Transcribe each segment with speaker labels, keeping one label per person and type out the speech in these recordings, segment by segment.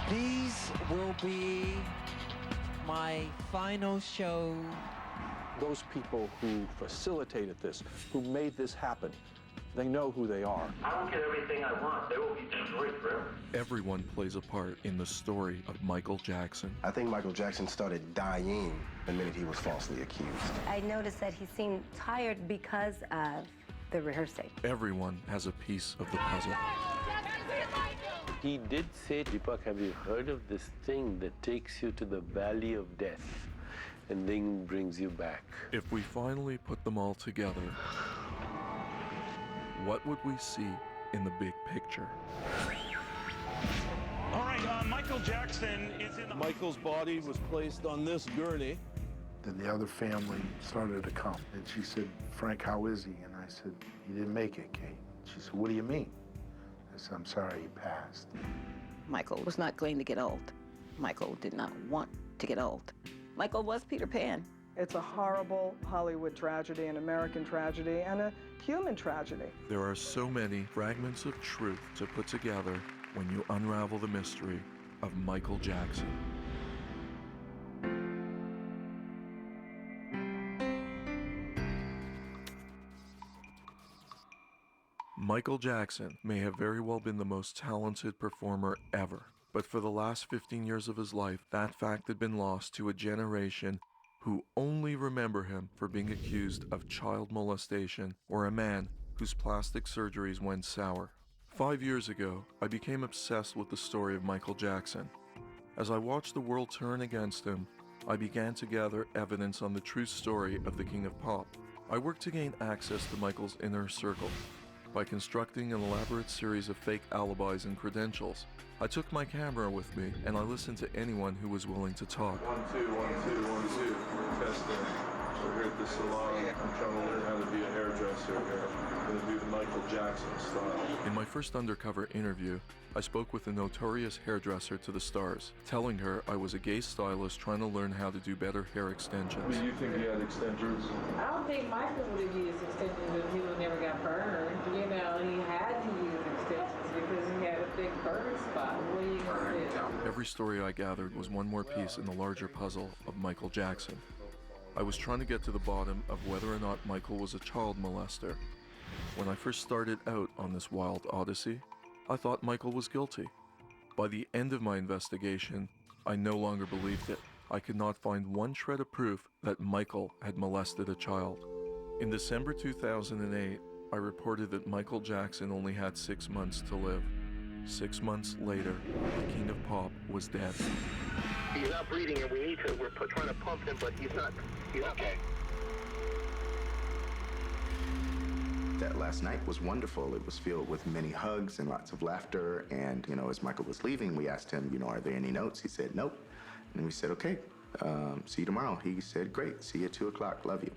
Speaker 1: These will be my final show.
Speaker 2: Those people who facilitated this, who made this happen, they know who they are.
Speaker 3: I don't get everything I want. They will be destroyed forever.
Speaker 4: Everyone plays a part in the story of Michael Jackson.
Speaker 5: I think Michael Jackson started dying the minute he was falsely accused.
Speaker 6: I noticed that he seemed tired because of the rehearsing.
Speaker 4: Everyone has a piece of the puzzle.
Speaker 7: He did say, Deepak, have you heard of this thing that takes you to the valley of death and then brings you back?
Speaker 4: If we finally put them all together, what would we see in the big picture?
Speaker 8: All right, Michael Jackson is in the...
Speaker 2: Michael's body was placed on this gurney.
Speaker 9: Then the other family started to come. And she said, Frank, how is he? And I said, he didn't make it, Kate. She said, what do you mean? I said, I'm sorry, he passed.
Speaker 10: Michael was not going to get old. Michael did not want to get old. Michael was Peter Pan.
Speaker 11: It's a horrible Hollywood tragedy, an American tragedy, and a human tragedy.
Speaker 4: There are so many fragments of truth to put together when you unravel the mystery of Michael Jackson. Michael Jackson may have very well been the most talented performer ever, but for the last 15 years of his life, that fact had been lost to a generation who only remember him for being accused of child molestation or a man whose plastic surgeries went sour. 5 years ago, I became obsessed with the story of Michael Jackson. As I watched the world turn against him, I began to gather evidence on the true story of the King of Pop. I worked to gain access to Michael's inner circle by constructing an elaborate series of fake alibis and credentials. I took my camera with me and I listened to anyone who was willing to talk.
Speaker 2: 1, 2, 1, 2, 1, 2. Testing. We're here at the salon. I'm trying to learn how to be a hairdresser here. I'm going to do the Michael Jackson style.
Speaker 4: In my first undercover interview, I spoke with a notorious hairdresser to the stars, telling her I was a gay stylist trying to learn how to do better hair extensions.
Speaker 2: Do you think he had extensions?
Speaker 12: I don't think Michael would have used extensions if he would never got burned. You know, he had to use extensions because he had a big burn spot. What are you going to do?
Speaker 4: Every story I gathered was one more piece in the larger puzzle of Michael Jackson. I was trying to get to the bottom of whether or not Michael was a child molester. When I first started out on this wild odyssey, I thought Michael was guilty. By the end of my investigation, I no longer believed it. I could not find one shred of proof that Michael had molested a child. In December 2008, I reported that Michael Jackson only had 6 months to live. 6 months later, the King of Pop was dead.
Speaker 3: He's not breathing, and we're trying to pump him, but he's not okay.
Speaker 5: That last night was wonderful. It was filled with many hugs and lots of laughter. And, as Michael was leaving, we asked him, are there any notes? He said, nope. And we said, okay, see you tomorrow. He said, great, see you at 2 o'clock, love you.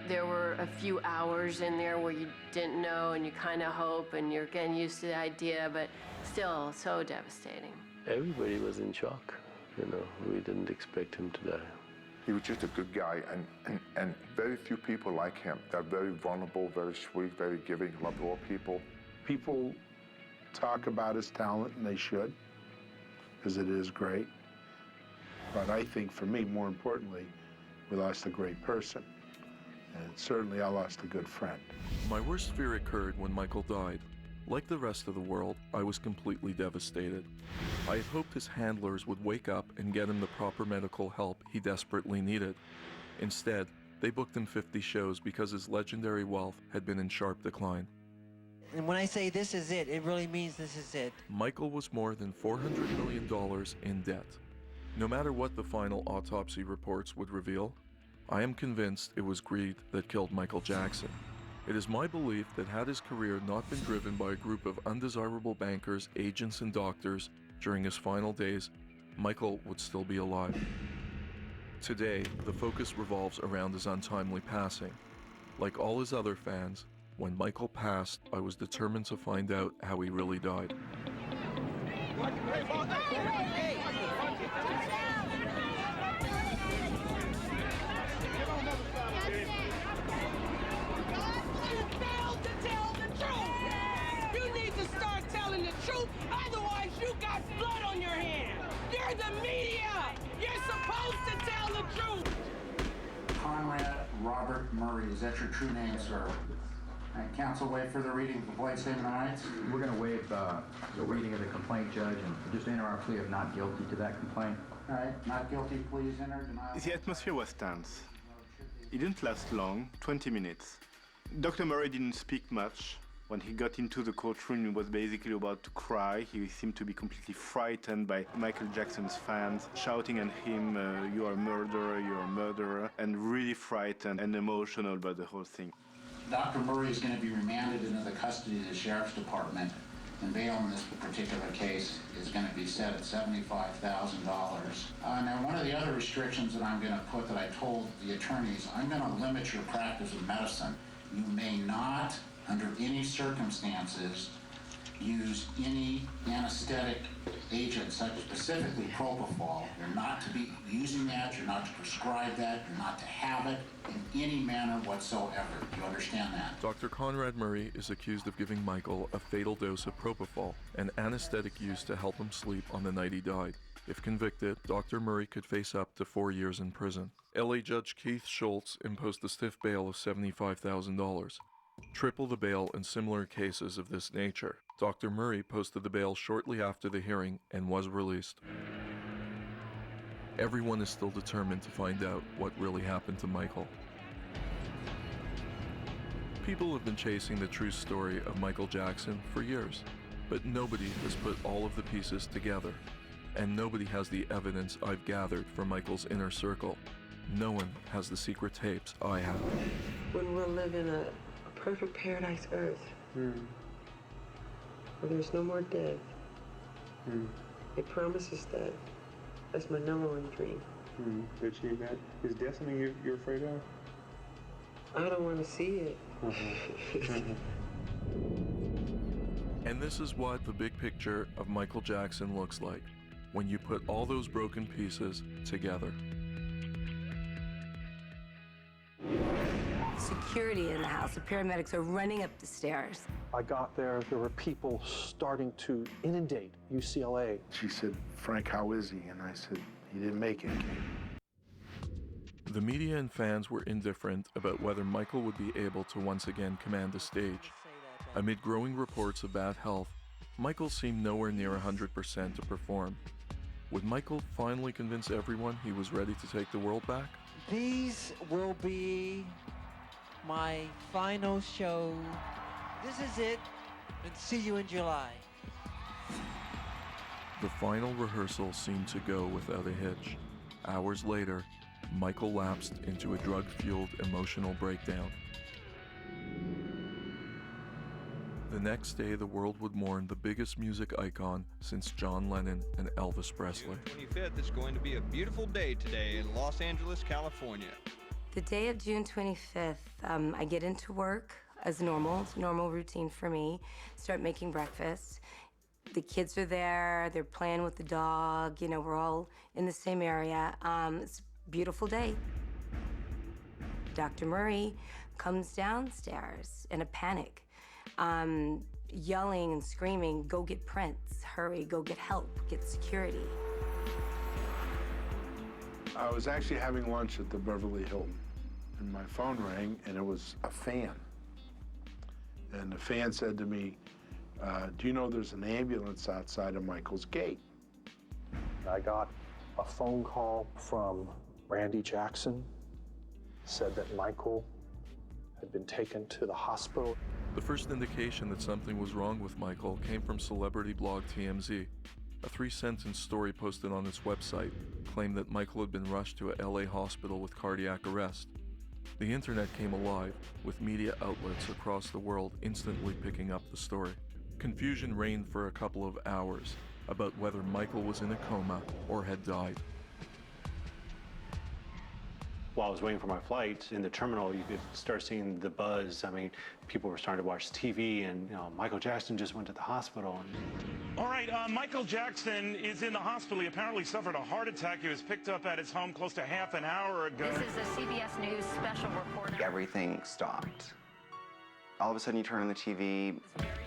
Speaker 13: There were a few hours in there where you didn't know and you kind of hope and you're getting used to the idea, but still so devastating.
Speaker 7: Everybody was in shock. We didn't expect him to die.
Speaker 9: He was just a good guy, and very few people like him. They're very vulnerable, very sweet, very giving, love all people. People talk about his talent, and they should, because it is great. But I think, for me, more importantly, we lost a great person. And certainly I lost a good friend.
Speaker 4: My worst fear occurred when Michael died. Like the rest of the world, I was completely devastated. I had hoped his handlers would wake up and get him the proper medical help he desperately needed. Instead, they booked him 50 shows because his legendary wealth had been in sharp decline.
Speaker 1: And when I say this is it really means this is it.
Speaker 4: Michael was more than $400 million in debt. No matter what the final autopsy reports would reveal, I am convinced it was greed that killed Michael Jackson. It is my belief that had his career not been driven by a group of undesirable bankers, agents, and doctors during his final days, Michael would still be alive. Today, the focus revolves around his untimely passing. Like all his other fans, when Michael passed, I was determined to find out how he really died.
Speaker 14: Robert Murray. Is that your true name, sir? Counsel, wait for the reading of the complaint statement of rights.
Speaker 15: We're going to waive the reading of the complaint, Judge, and just enter our plea of not guilty to that complaint.
Speaker 14: All right, not guilty, please enter. Denial.
Speaker 16: The atmosphere was tense. It didn't last long, 20 minutes. Dr. Murray didn't speak much. When he got into the courtroom, he was basically about to cry. He seemed to be completely frightened by Michael Jackson's fans shouting at him, you are a murderer, you're a murderer, and really frightened and emotional about the whole thing.
Speaker 14: Dr. Murray is going to be remanded into the custody of the Sheriff's Department, and bail in this particular case is going to be set at $75,000. Now, one of the other restrictions that I'm going to put that I told the attorneys, I'm going to limit your practice of medicine. You may not, under any circumstances, use any anesthetic agent, such as specifically propofol. You're not to be using that, you're not to prescribe that, you're not to have it in any manner whatsoever. Do you understand that?
Speaker 4: Dr. Conrad Murray is accused of giving Michael a fatal dose of propofol, an anesthetic used to help him sleep on the night he died. If convicted, Dr. Murray could face up to 4 years in prison. LA Judge Keith Schultz imposed a stiff bail of $75,000. Triple the bail in similar cases of this nature. Dr. Murray posted the bail shortly after the hearing and was released. Everyone is still determined to find out what really happened to Michael. People have been chasing the true story of Michael Jackson for years, but nobody has put all of the pieces together, and nobody has the evidence I've gathered from Michael's inner circle. No one has the secret tapes I have.
Speaker 17: When we'll live in a perfect paradise Earth, where there's no more death. It promises that. That's my number one dream.
Speaker 18: To achieve that. Is death something you're afraid of?
Speaker 17: I don't want to see it.
Speaker 4: And this is what the big picture of Michael Jackson looks like when you put all those broken pieces together.
Speaker 6: Security in the house. The paramedics are running up the stairs.
Speaker 18: I got there were people starting to inundate UCLA.
Speaker 9: She said, Frank, how is he? And I said, he didn't make it.
Speaker 4: The media and fans were indifferent about whether Michael would be able to once again command the stage. Amid growing reports of bad health, Michael seemed nowhere near 100% to perform. Would Michael finally convince everyone he was ready to take the world back?
Speaker 1: These will be my final show. This is it, and see you in July.
Speaker 4: The final rehearsal seemed to go without a hitch. Hours later, Michael lapsed into a drug-fueled emotional breakdown. The next day, the world would mourn the biggest music icon since John Lennon and Elvis Presley.
Speaker 19: June 25th is going to be a beautiful day today in Los Angeles, California.
Speaker 6: The day of June 25th, I get into work as normal. It's a normal routine for me. Start making breakfast. The kids are there. They're playing with the dog. You know, we're all in the same area. It's a beautiful day. Dr. Murray comes downstairs in a panic, yelling and screaming, go get Prince, hurry, go get help, get security.
Speaker 9: I was actually having lunch at the Beverly Hilton, and my phone rang, and it was a fan. And the fan said to me, do you know there's an ambulance outside of Michael's gate?
Speaker 18: I got a phone call from Randy Jackson, said that Michael had been taken to the hospital.
Speaker 4: The first indication that something was wrong with Michael came from celebrity blog TMZ. A 3-sentence story posted on its website claimed that Michael had been rushed to a LA hospital with cardiac arrest. The internet came alive, with media outlets across the world instantly picking up the story. Confusion reigned for a couple of hours about whether Michael was in a coma or had died.
Speaker 20: While I was waiting for my flight, in the terminal, you could start seeing the buzz. I mean, people were starting to watch TV, and Michael Jackson just went to the hospital.
Speaker 8: All right, Michael Jackson is in the hospital. He apparently suffered a heart attack. He was picked up at his home close to half an hour ago.
Speaker 21: This is a CBS News special reporter.
Speaker 22: Everything stopped. All of a sudden, you turn on the TV,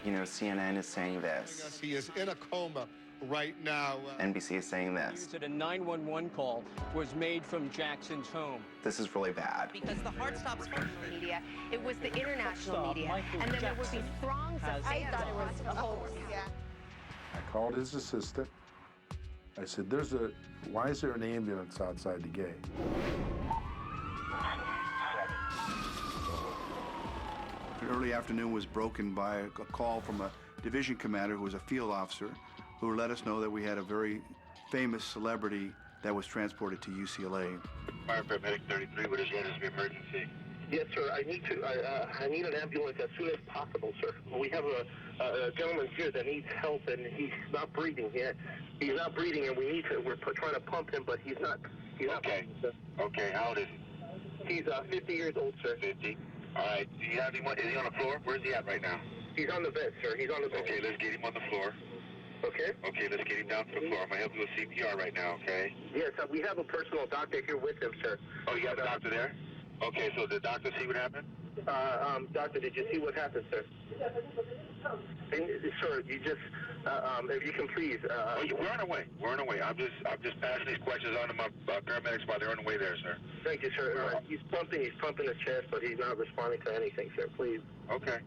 Speaker 22: CNN is saying this.
Speaker 23: He is in a coma
Speaker 10: right now.
Speaker 5: NBC is saying this.
Speaker 22: That a 911 call was made from Jackson's home.
Speaker 5: This is really bad.
Speaker 21: Because the Heart Stop's media, it was the international media, and then there would be throngs of fans. I thought it was a hoax.
Speaker 9: I called his assistant. I said, why is there an ambulance outside the gate?
Speaker 23: The early afternoon was broken by a call from a division commander who was a field officer who let us know that we had a very famous celebrity that was transported to UCLA.
Speaker 3: Fire paramedic 33, what is the emergency? Yes, sir. I need an ambulance as soon as possible, sir. We have a gentleman here that needs help, and he's not breathing yet. He's not breathing, and we're trying to pump him, but he's not. Okay. Okay. How old is he? He's 50 years old, sir. 50. All right. Do you have him? Is he on the floor? Where's he at right now? He's on the bed, sir. He's on the bed. Okay. Let's get him on the floor. Okay. Okay. Let's get him down to the floor. I'm gonna help you with CPR right now. Okay. Yes. We have a personal doctor here with him, sir. Oh, you have a doctor there? Okay, so the doctor see what happened? Doctor, did you see what happened, sir? Sir, you just, if you can please. We're on our way. We're on our way. I'm just passing these questions on to my paramedics while they're on the way there, sir. Thank you, sir. He's pumping his chest, but he's not responding to anything, sir. Please. Okay.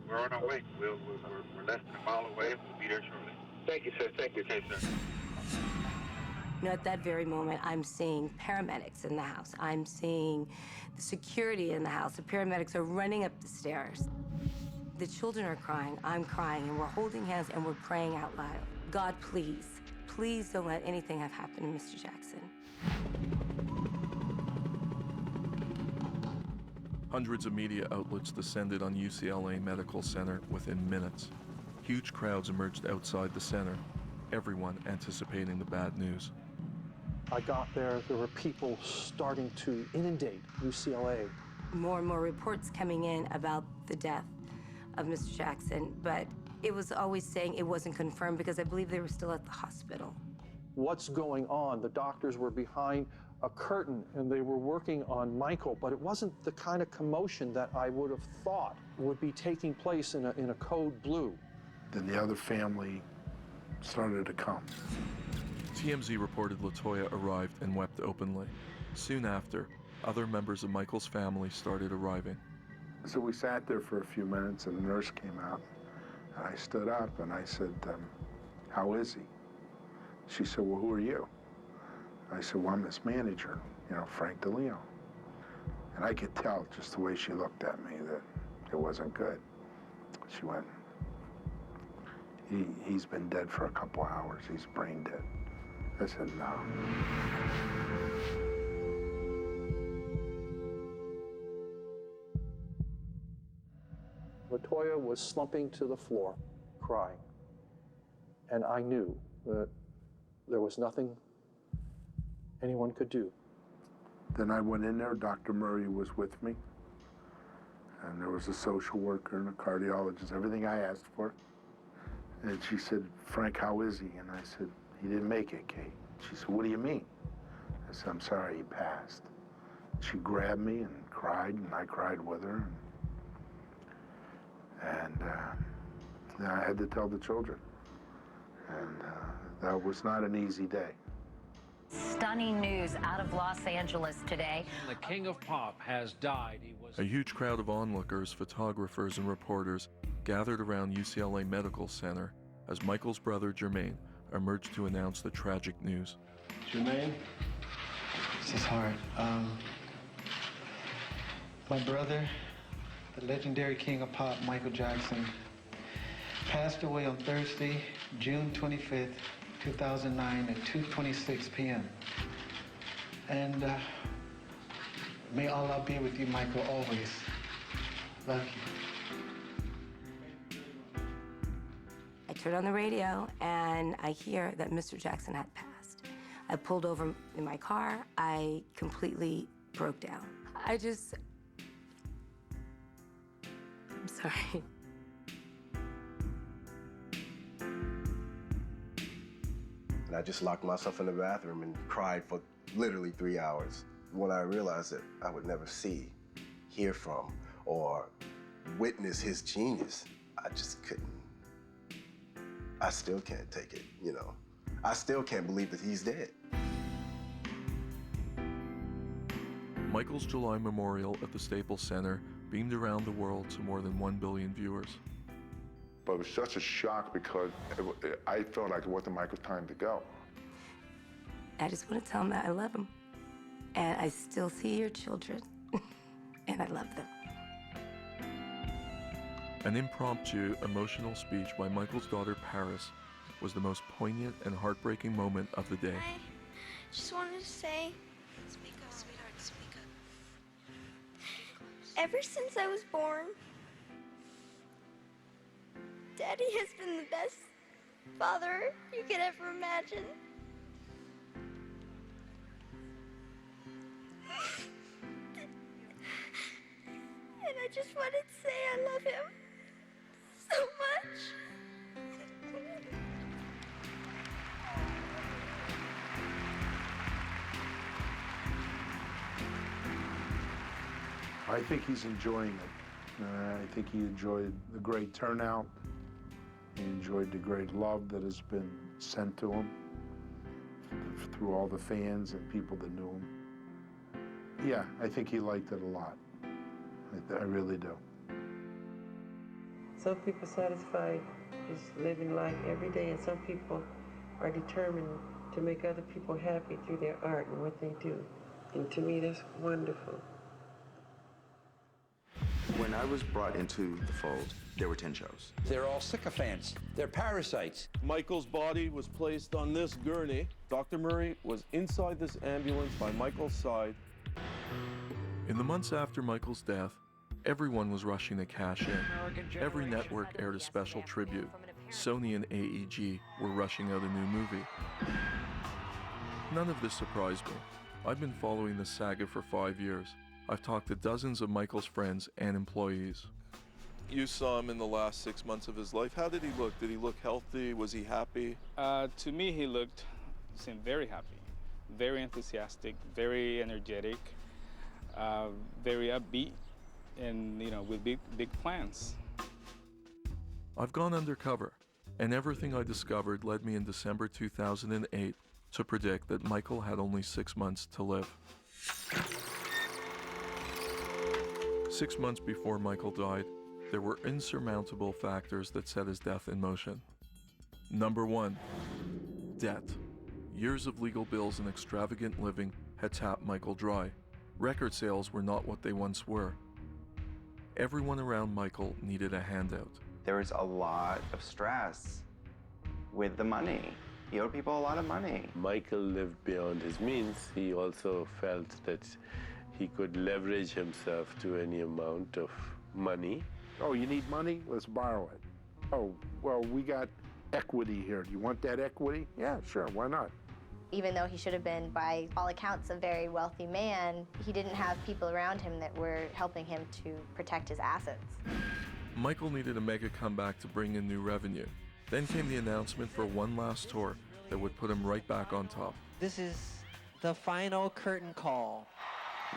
Speaker 3: We're on our way. We're less than a mile away. We'll be there shortly. Thank you, sir. Thank you. Okay, sir.
Speaker 6: You know, at that very moment, I'm seeing paramedics in the house. I'm seeing the security in the house. The paramedics are running up the stairs. The children are crying, I'm crying, and we're holding hands and we're praying out loud. God, please don't let anything have happened to Mr. Jackson.
Speaker 4: Hundreds of media outlets descended on UCLA Medical Center within minutes. Huge crowds emerged outside the center, everyone anticipating the bad news.
Speaker 18: I got there were people starting to inundate UCLA.
Speaker 6: More and more reports coming in about the death of Mr. Jackson, but it was always saying it wasn't confirmed because I believe they were still at the hospital.
Speaker 18: What's going on? The doctors were behind a curtain and they were working on Michael, but it wasn't the kind of commotion that I would have thought would be taking place in a code blue.
Speaker 9: Then the other family started to come.
Speaker 4: TMZ reported LaToya arrived and wept openly. Soon after, other members of Michael's family started arriving.
Speaker 9: So we sat there for a few minutes and the nurse came out and I stood up and I said, how is he? She said, well, who are you? I said, well, I'm his manager, Frank DeLeon. And I could tell just the way she looked at me that it wasn't good. She went, he's been dead for a couple hours. He's brain dead. I said, no.
Speaker 18: LaToya was slumping to the floor, crying. And I knew that there was nothing anyone could do.
Speaker 9: Then I went in there, Dr. Murray was with me. And there was a social worker and a cardiologist, everything I asked for. And she said, Frank, how is he? And I said, he didn't make it, Kate. She said, what do you mean? I said, I'm sorry, he passed. She grabbed me and cried, and I cried with her. And then I had to tell the children. And that was not an easy day.
Speaker 21: Stunning news out of Los Angeles today.
Speaker 24: The king of pop has died. He was
Speaker 4: a huge crowd of onlookers, photographers, and reporters gathered around UCLA Medical Center as Michael's brother, Jermaine, emerged to announce the tragic news.
Speaker 2: Jermaine?
Speaker 25: This is hard. My brother, the legendary king of pop, Michael Jackson, passed away on Thursday, June 25th, 2009 at 2:26 p.m. And may Allah be with you, Michael, always. Love you.
Speaker 6: I turned on the radio and I hear that Mr. Jackson had passed. I pulled over in my car. I completely broke down. I'm sorry.
Speaker 26: And I just locked myself in the bathroom and cried for literally 3 hours. When I realized that I would never see, hear from, or witness his genius, I just couldn't I still can't take it, you know. I still can't believe that he's dead.
Speaker 4: Michael's July memorial at the Staples Center beamed around the world to more than 1 billion viewers.
Speaker 9: But it was such a shock because I felt like it wasn't Michael's time to go.
Speaker 6: I just want to tell him that I love him. And I still see your children, and I love them.
Speaker 4: An impromptu, emotional speech by Michael's daughter, Paris, was the most poignant and heartbreaking moment of the day.
Speaker 7: I just wanted to say, speak up, sweetheart, speak up. Ever since I was born, Daddy has been the best father you could ever imagine. And I just wanted to say I love him so much.
Speaker 9: I think he's enjoying it. I think he enjoyed the great turnout. He enjoyed the great love that has been sent to him through all the fans and people that knew him. Yeah, I think he liked it a lot. I really do.
Speaker 17: Some people are satisfied just living life every day, and some people are determined to make other people happy through their art and what they do. And to me, that's wonderful.
Speaker 5: When I was brought into the fold, there were 10 shows.
Speaker 10: They're all sycophants. They're parasites.
Speaker 11: Michael's body was placed on this gurney. Dr. Murray was inside this ambulance by Michael's side.
Speaker 4: In the months after Michael's death, everyone was rushing to cash in. Every network aired a special tribute. Sony and AEG were rushing out a new movie. None of this surprised me. I've been following the saga for 5 years. I've talked to dozens of Michael's friends and employees.
Speaker 2: You saw him in the last 6 months of his life. How did he look? Did he look healthy? Was he happy?
Speaker 12: To me, he seemed very happy, very enthusiastic, very energetic, very upbeat, and with big plans.
Speaker 4: I've gone undercover, and everything I discovered led me in December 2008 to predict that Michael had only 6 months to live. 6 months before Michael died, there were insurmountable factors that set his death in motion. Number 1, debt. Years of legal bills and extravagant living had tapped Michael dry. Record sales were not what they once were. Everyone around Michael needed a handout.
Speaker 13: There was a lot of stress with the money. He owed people a lot of money.
Speaker 15: Michael lived beyond his means. He also felt that he could leverage himself to any amount of money.
Speaker 9: Oh, you need money? Let's borrow it. Oh, well, we got equity here. Do you want that equity? Yeah, sure, why not?
Speaker 21: Even though he should have been, by all accounts, a very wealthy man, he didn't have people around him that were helping him to protect his assets.
Speaker 4: Michael needed a mega comeback to bring in new revenue. Then came the announcement for one last tour that would put him right back on top.
Speaker 1: This is the final curtain call.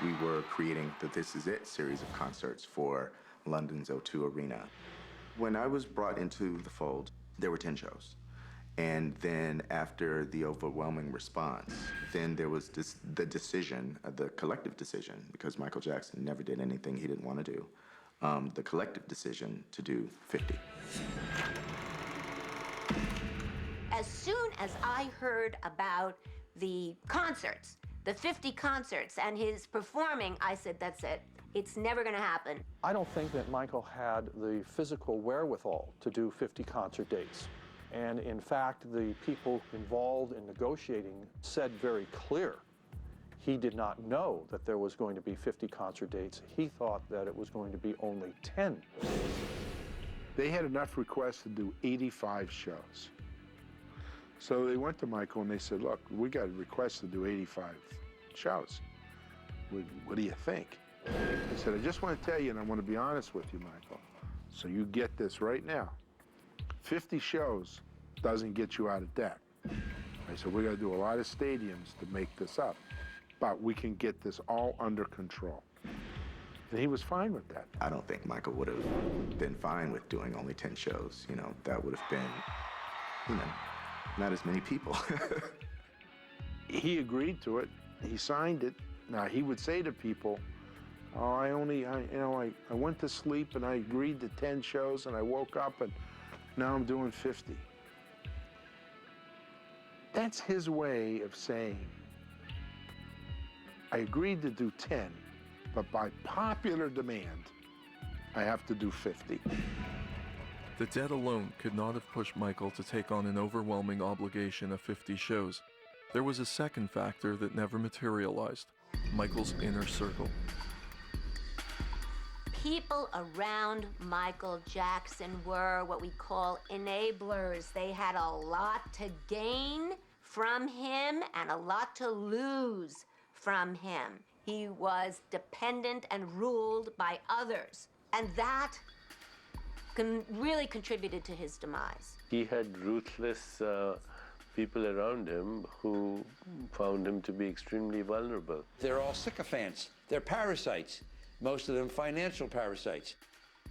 Speaker 5: We were creating the This Is It series of concerts for London's O2 Arena. When I was brought into the fold, there were 10 shows. And then after the overwhelming response, then there was the decision, the collective decision, because Michael Jackson never did anything he didn't want to do, the collective decision to do 50.
Speaker 27: As soon as I heard about the concerts, the 50 concerts and his performing, I said, that's it. It's never going to happen.
Speaker 18: I don't think that Michael had the physical wherewithal to do 50 concert dates. And in fact, the people involved in negotiating said very clear he did not know that there was going to be 50 concert dates. He thought that it was going to be only 10.
Speaker 9: They had enough requests to do 85 shows. So they went to Michael and they said, look, we got a request to do 85 shows. What do you think? He said, I just want to tell you, and I want to be honest with you, Michael, so you get this right now. 50 shows doesn't get you out of debt. I said, we got to do a lot of stadiums to make this up, but we can get this all under control. And he was fine with that.
Speaker 5: I don't think Michael would have been fine with doing only 10 shows. You know, that would have been you know, not as many people.
Speaker 9: He agreed to it. He signed it. Now, he would say to people, oh, I went to sleep and I agreed to 10 shows and I woke up and now I'm doing 50. That's his way of saying, I agreed to do 10, but by popular demand, I have to do 50.
Speaker 4: The debt alone could not have pushed Michael to take on an overwhelming obligation of 50 shows. There was a second factor that never materialized: Michael's inner circle.
Speaker 27: People around Michael Jackson were what we call enablers. They had a lot to gain from him and a lot to lose from him. He was dependent and ruled by others, and that really contributed to his demise.
Speaker 15: He had ruthless people around him who found him to be extremely vulnerable.
Speaker 10: They're all sycophants. They're parasites, most of them financial parasites.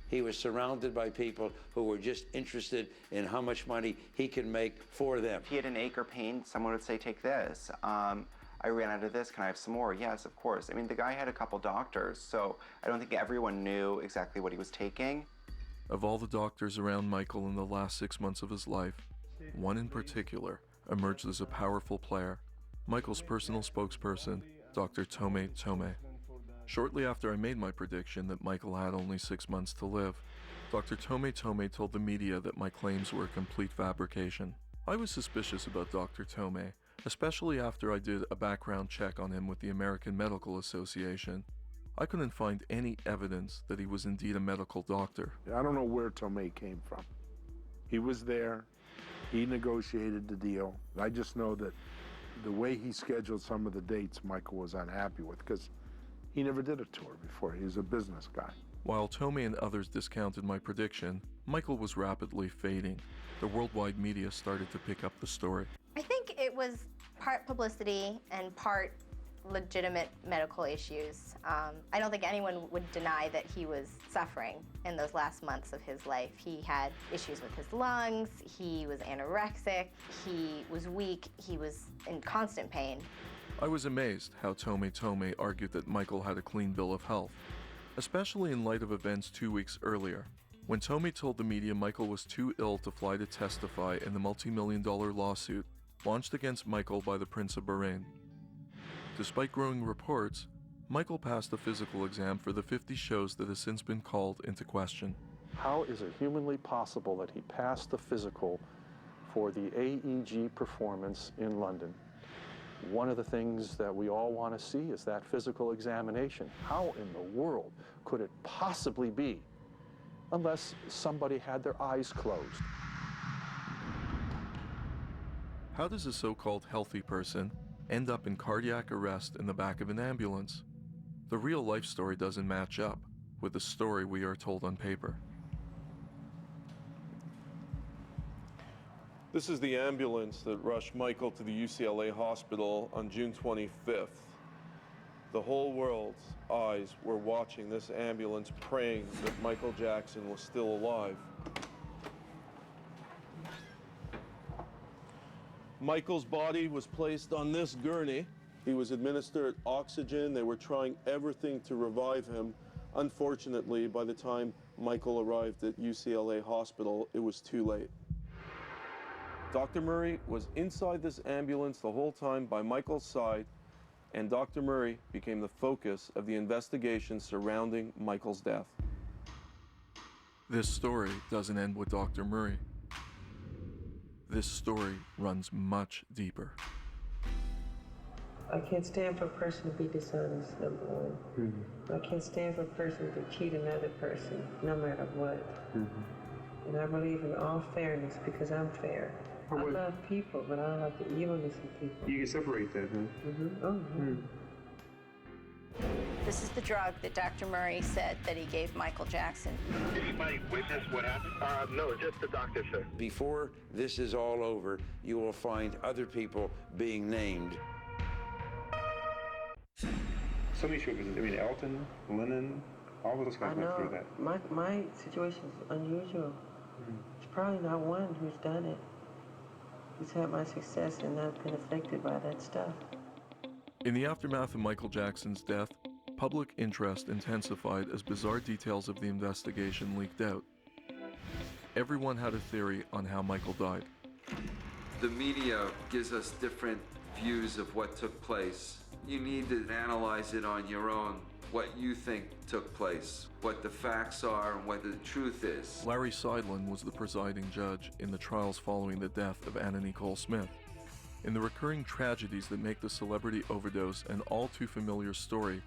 Speaker 10: He was surrounded by people who were just interested in how much money he can make for them.
Speaker 13: If he had an ache or pain, someone would say, take this. I ran out of this, can I have some more? Yes, of course. I mean, the guy had a couple doctors, so I don't think everyone knew exactly what he was taking.
Speaker 4: Of all the doctors around Michael in the last 6 months of his life, one in particular emerged as a powerful player: Michael's personal spokesperson, Dr. Tomei Tomei. Shortly after I made my prediction that Michael had only 6 months to live, Dr. Tomei Tomei told the media that my claims were a complete fabrication. I was suspicious about Dr. Tomei, especially after I did a background check on him with the American Medical Association. I couldn't find any evidence that he was indeed a medical doctor.
Speaker 9: I don't know where Tomei came from. He was there. He negotiated the deal. I just know that the way he scheduled some of the dates, Michael was unhappy with, because he never did a tour before. He was a business guy.
Speaker 4: While Tomei and others discounted my prediction, Michael was rapidly fading. The worldwide media started to pick up the story.
Speaker 21: I think it was part publicity and part legitimate medical issues. I don't think anyone would deny that he was suffering in those last months of his life. He had issues with his lungs, he was anorexic, he was weak, he was in constant pain.
Speaker 4: I was amazed how Tomei Tomei argued that Michael had a clean bill of health, especially in light of events 2 weeks earlier, when Tomei told the media Michael was too ill to fly to testify in the multi-million-dollar lawsuit launched against Michael by the Prince of Bahrain. Despite growing reports, Michael passed a physical exam for the 50 shows that has since been called into question.
Speaker 18: How is it humanly possible that he passed the physical for the AEG performance in London? One of the things that we all want to see is that physical examination. How in the world could it possibly be unless somebody had their eyes closed?
Speaker 4: How does a so-called healthy person end up in cardiac arrest in the back of an ambulance? The real life story doesn't match up with the story we are told on paper.
Speaker 11: This is the ambulance that rushed Michael to the UCLA hospital on June 25th. The whole world's eyes were watching this ambulance, praying that Michael Jackson was still alive. Michael's body was placed on this gurney. He was administered oxygen. They were trying everything to revive him. Unfortunately, by the time Michael arrived at UCLA hospital, it was too late. Dr. Murray was inside this ambulance the whole time by Michael's side, and Dr. Murray became the focus of the investigation surrounding Michael's death.
Speaker 4: This story doesn't end with Dr. Murray. This story runs much deeper.
Speaker 17: I can't stand for a person to be dishonest, number one. I can't stand for a person to cheat another person, no matter what. And I believe in all fairness because I'm fair. I love people, but I don't like the evilness of people.
Speaker 8: You can separate that, huh?
Speaker 21: This is the drug that Dr. Murray said that he gave Michael Jackson.
Speaker 3: Anybody witness what happened? No, just the doctor, sir.
Speaker 10: Before this is all over, you will find other people being named.
Speaker 8: So many shows. I mean, Elton, Lennon, all of those guys went through that.
Speaker 17: My situation is unusual. There's probably not one who's done it. He's had my success and not been affected by that stuff.
Speaker 4: In the aftermath of Michael Jackson's death, public interest intensified as bizarre details of the investigation leaked out. Everyone had a theory on how Michael died.
Speaker 14: The media gives us different views of what took place. You need to analyze it on your own, what you think took place, what the facts are, and what the truth is.
Speaker 4: Larry Seidlin was the presiding judge in the trials following the death of Anna Nicole Smith. In the recurring tragedies that make the celebrity overdose an all too familiar story,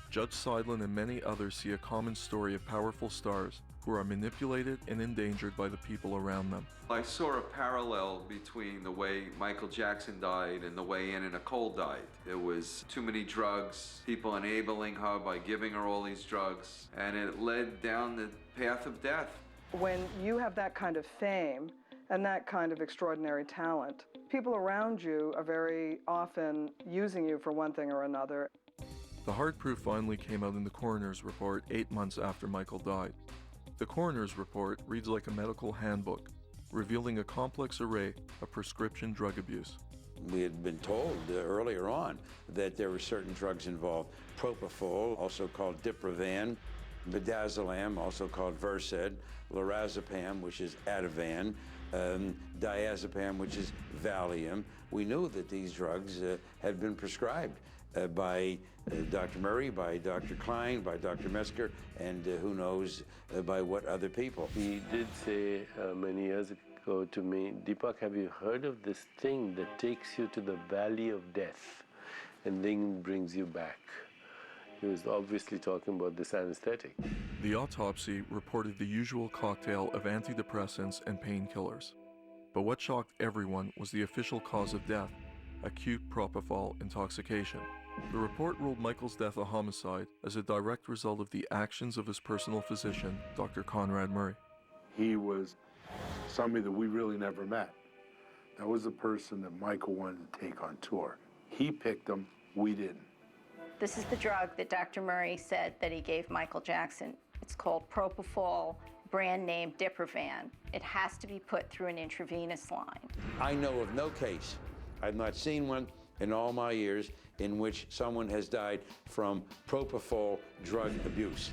Speaker 4: Judge Seidlin and many others see a common story of powerful stars who are manipulated and endangered by the people around them.
Speaker 14: I saw a parallel between the way Michael Jackson died and the way Anna Nicole died. There was too many drugs, people enabling her by giving her all these drugs, and it led down the path of death.
Speaker 16: When you have that kind of fame and that kind of extraordinary talent, people around you are very often using you for one thing or another.
Speaker 4: The hard proof finally came out in the coroner's report 8 months after Michael died. The coroner's report reads like a medical handbook, revealing a complex array of prescription drug abuse.
Speaker 10: We had been told earlier on that there were certain drugs involved. Propofol, also called Diprovan, Midazolam, also called Versed, Lorazepam, which is Ativan, Diazepam, which is Valium. We knew that these drugs had been prescribed by Dr. Murray, by Dr. Klein, by Dr. Metzger, and who knows by what other people.
Speaker 15: He did say many years ago to me, Deepak, have you heard of this thing that takes you to the valley of death and then brings you back? He was obviously talking about this anesthetic.
Speaker 4: The autopsy reported the usual cocktail of antidepressants and painkillers. But what shocked everyone was the official cause of death, acute propofol intoxication. The report ruled Michael's death a homicide as a direct result of the actions of his personal physician, Dr. Conrad Murray.
Speaker 9: He was somebody that we really never met. That was the person that Michael wanted to take on tour. He picked him, we didn't.
Speaker 19: This is the drug that Dr. Murray said that he gave Michael Jackson. It's called propofol, brand name Diprovan. It has to be put through an intravenous line.
Speaker 10: I know of no case, I've not seen one in all my years, in which someone has died from propofol drug abuse.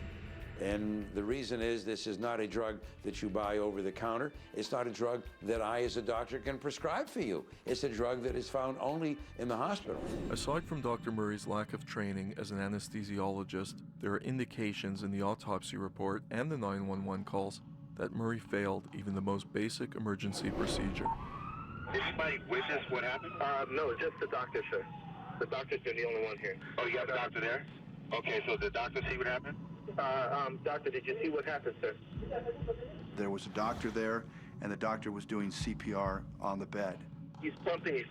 Speaker 10: And the reason is this is not a drug that you buy over the counter. It's not a drug that I as a doctor can prescribe for you. It's a drug that is found only in the hospital.
Speaker 4: Aside from Dr. Murray's lack of training as an anesthesiologist, there are indications in the autopsy report and the 911 calls that Murray failed even the most basic emergency procedure.
Speaker 3: Anybody witness what happened? No, just the doctor, sir. The doctor's been the only one here. Oh, you have a doctor there? Okay, so the doctor see what happened? Doctor, did you see what happened, sir?
Speaker 20: There was a doctor there, and the doctor was doing CPR on the bed.
Speaker 3: He's pumping his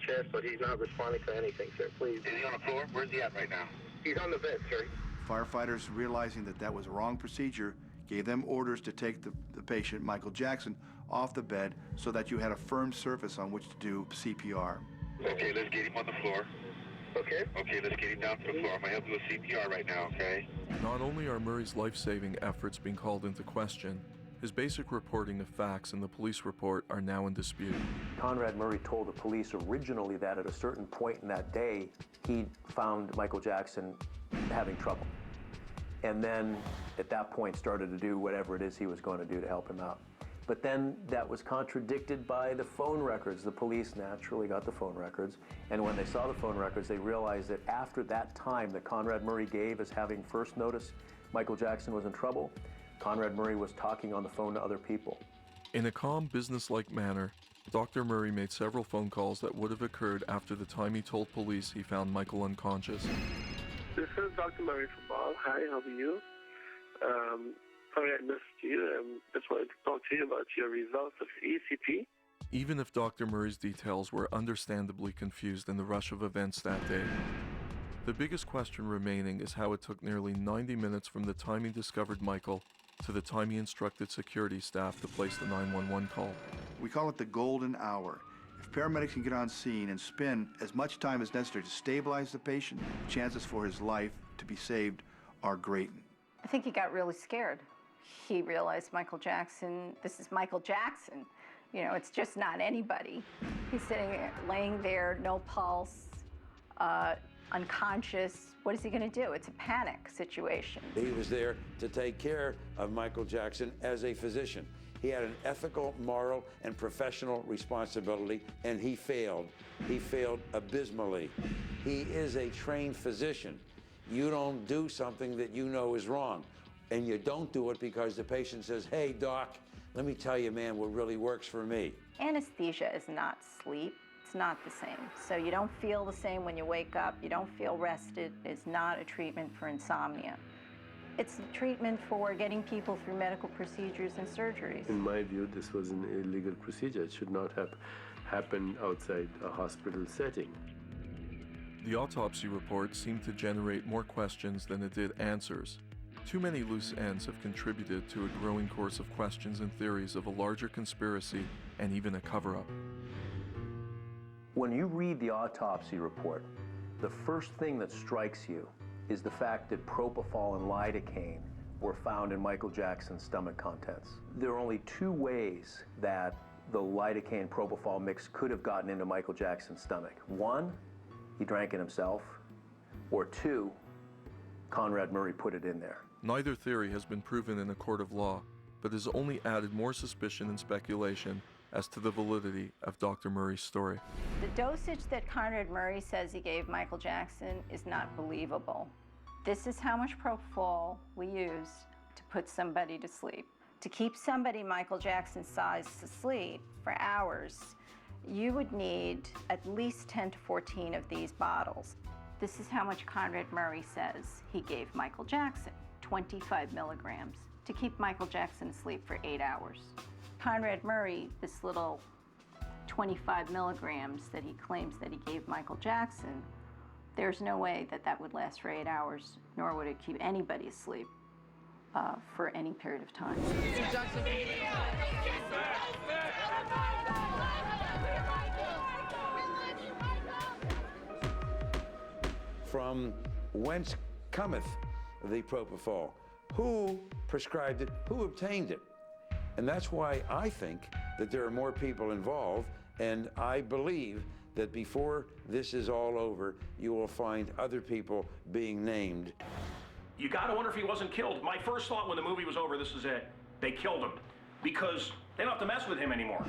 Speaker 3: chest, but he's not responding to anything, sir. Please. Is he on the floor? Where's he at right now? He's on the bed, sir.
Speaker 20: Firefighters, realizing that that was a wrong procedure, gave them orders to take the patient, Michael Jackson, off the bed so that you had a firm surface on which to do CPR.
Speaker 3: Okay, let's get him on the floor. Okay. Okay, let's get him down to the floor. I'm going to help you with CPR right now, okay?
Speaker 4: Not only are Murray's life-saving efforts being called into question, his basic reporting of facts in the police report are now in dispute.
Speaker 18: Conrad Murray told the police originally that at a certain point in that day, he found Michael Jackson having trouble. And then at that point started to do whatever it is he was going to do to help him out. But then that was contradicted by the phone records. The police naturally got the phone records. And when they saw the phone records, they realized that after that time that Conrad Murray gave as having first noticed Michael Jackson was in trouble, Conrad Murray was talking on the phone to other people.
Speaker 4: In a calm, business-like manner, Dr. Murray made several phone calls that would have occurred after the time he told police he found Michael unconscious.
Speaker 3: This is Dr. Murray from Bob. Hi, how are you? Sorry I missed you. Just wanted to talk to you about your results of ECP.
Speaker 4: Even if Dr. Murray's details were understandably confused in the rush of events that day, the biggest question remaining is how it took nearly 90 minutes from the time he discovered Michael to the time he instructed security staff to place the 911 call.
Speaker 20: We call it the golden hour. If paramedics can get on scene and spend as much time as necessary to stabilize the patient, the chances for his life to be saved are great.
Speaker 19: I think he got really scared. He realized Michael Jackson, this is Michael Jackson, You know, it's just not anybody. He's sitting there, laying there, no pulse, unconscious. What is he going to do? It's a panic situation.
Speaker 10: He was there to take care of Michael Jackson as a physician. He had an ethical, moral, and professional responsibility, and he failed. He failed abysmally. He is a trained physician. You don't do something that you know is wrong, and you don't do it because the patient says, hey, doc, let me tell you, man, what really works for me.
Speaker 19: Anesthesia is not sleep. It's not the same. So you don't feel the same when you wake up. You don't feel rested. It's not a treatment for insomnia. It's a treatment for getting people through medical procedures and surgeries.
Speaker 15: In my view, this was an illegal procedure. It should not have happened outside a hospital setting.
Speaker 4: The autopsy report seemed to generate more questions than it did answers. Too many loose ends have contributed to a growing course of questions and theories of a larger conspiracy and even a cover-up.
Speaker 6: When you read the autopsy report, the first thing that strikes you is the fact that propofol and lidocaine were found in Michael Jackson's stomach contents. There are only two ways that the lidocaine propofol mix could have gotten into Michael Jackson's stomach. One, he drank it himself, or two, Conrad Murray put it in there.
Speaker 4: Neither theory has been proven in a court of law, but has only added more suspicion and speculation as to the validity of Dr. Murray's story.
Speaker 19: The dosage that Conrad Murray says he gave Michael Jackson is not believable. This is how much propofol we use to put somebody to sleep. To keep somebody Michael Jackson's size to sleep for hours, you would need at least 10 to 14 of these bottles. This is how much Conrad Murray says he gave Michael Jackson, 25 milligrams, to keep Michael Jackson asleep for 8 hours. Conrad Murray, this little 25 milligrams that he claims that he gave Michael Jackson, there's no way that that would last for 8 hours, nor would it keep anybody asleep for any period of time.
Speaker 10: From whence cometh the propofol? Who prescribed it? Who obtained it? And that's why I think that there are more people involved, and I believe that before this is all over, you will find other people being named.
Speaker 7: You gotta wonder if he wasn't killed. My first thought when the movie was over, this is it, they killed him. Because they don't have to mess with him anymore.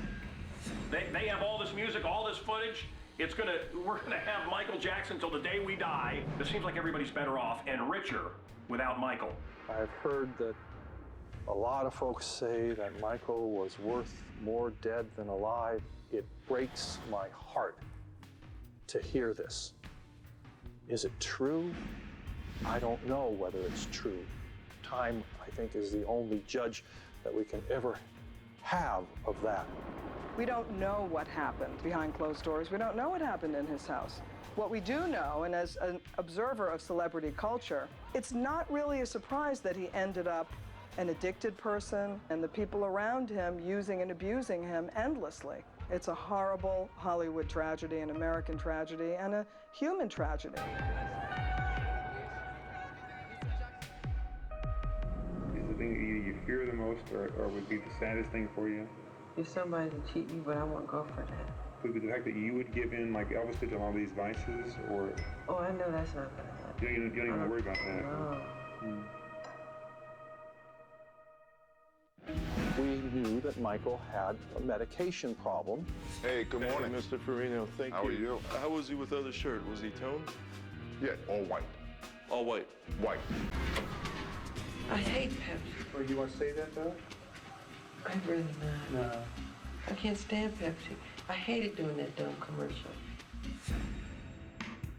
Speaker 7: They have all this music, all this footage. We're gonna have Michael Jackson till the day we die. It seems like everybody's better off and richer without Michael.
Speaker 18: I've heard that a lot of folks say that Michael was worth more dead than alive. It breaks my heart to hear this. Is it true? I don't know whether it's true. Time, I think, is the only judge that we can ever have of that.
Speaker 16: We don't know what happened behind closed doors. We don't know what happened in his house. What we do know, and as an observer of celebrity culture, it's not really a surprise that he ended up an addicted person and the people around him using and abusing him endlessly. It's a horrible Hollywood tragedy, an American tragedy, and a human tragedy.
Speaker 8: Is the thing that either you fear the most or would be the saddest thing for you?
Speaker 17: If somebody to cheat me, but I won't go for that.
Speaker 8: Would be the fact that you would give in like Elvis did to all these vices, or?
Speaker 17: Oh, I know that's not gonna happen.
Speaker 8: You don't even worry about that.
Speaker 17: No.
Speaker 18: We knew that Michael had a medication problem.
Speaker 2: Hey, good morning.
Speaker 11: Hey, Mr. Farino, thank you.
Speaker 2: How are you?
Speaker 11: How was he without a shirt? Was he toned?
Speaker 2: Yeah, all white.
Speaker 11: All white?
Speaker 2: White.
Speaker 17: I hate Pepsi.
Speaker 8: Or you want to say that, though?
Speaker 17: I'd rather not.
Speaker 8: No.
Speaker 17: I can't stand Pepsi. I hated doing that dumb commercial.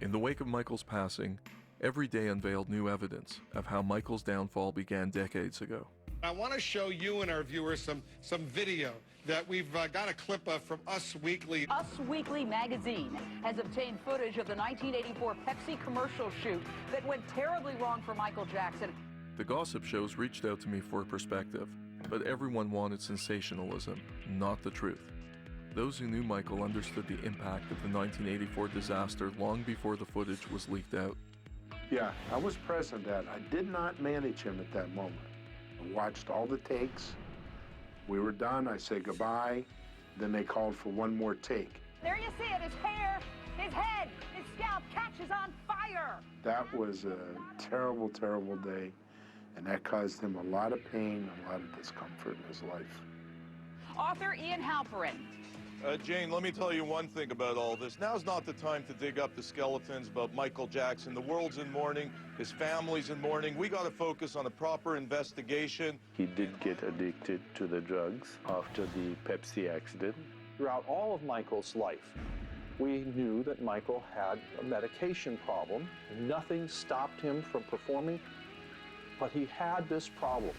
Speaker 4: In the wake of Michael's passing, every day unveiled new evidence of how Michael's downfall began decades ago.
Speaker 22: I want to show you and our viewers some video that we've got a clip of from Us Weekly.
Speaker 23: Us Weekly magazine has obtained footage of the 1984 Pepsi commercial shoot that went terribly wrong for Michael Jackson.
Speaker 4: The gossip shows reached out to me for perspective, but everyone wanted sensationalism, not the truth. Those who knew Michael understood the impact of the 1984 disaster long before the footage was leaked out.
Speaker 9: Yeah, I was present at it. I did not manage him at that moment. I watched all the takes. We were done. I said goodbye. Then they called for one more take.
Speaker 23: There you see it, his hair, his head, his scalp catches on fire.
Speaker 9: That was a terrible, terrible day, and that caused him a lot of pain, a lot of discomfort in his life.
Speaker 23: Author Ian Halperin.
Speaker 11: Jane, let me tell you one thing about all this. Now's not the time to dig up the skeletons about Michael Jackson. The world's in mourning. His family's in mourning. We got to focus on a proper investigation.
Speaker 15: He did get addicted to the drugs after the Pepsi accident.
Speaker 18: Throughout all of Michael's life, we knew that Michael had a medication problem. Nothing stopped him from performing, but he had this problem.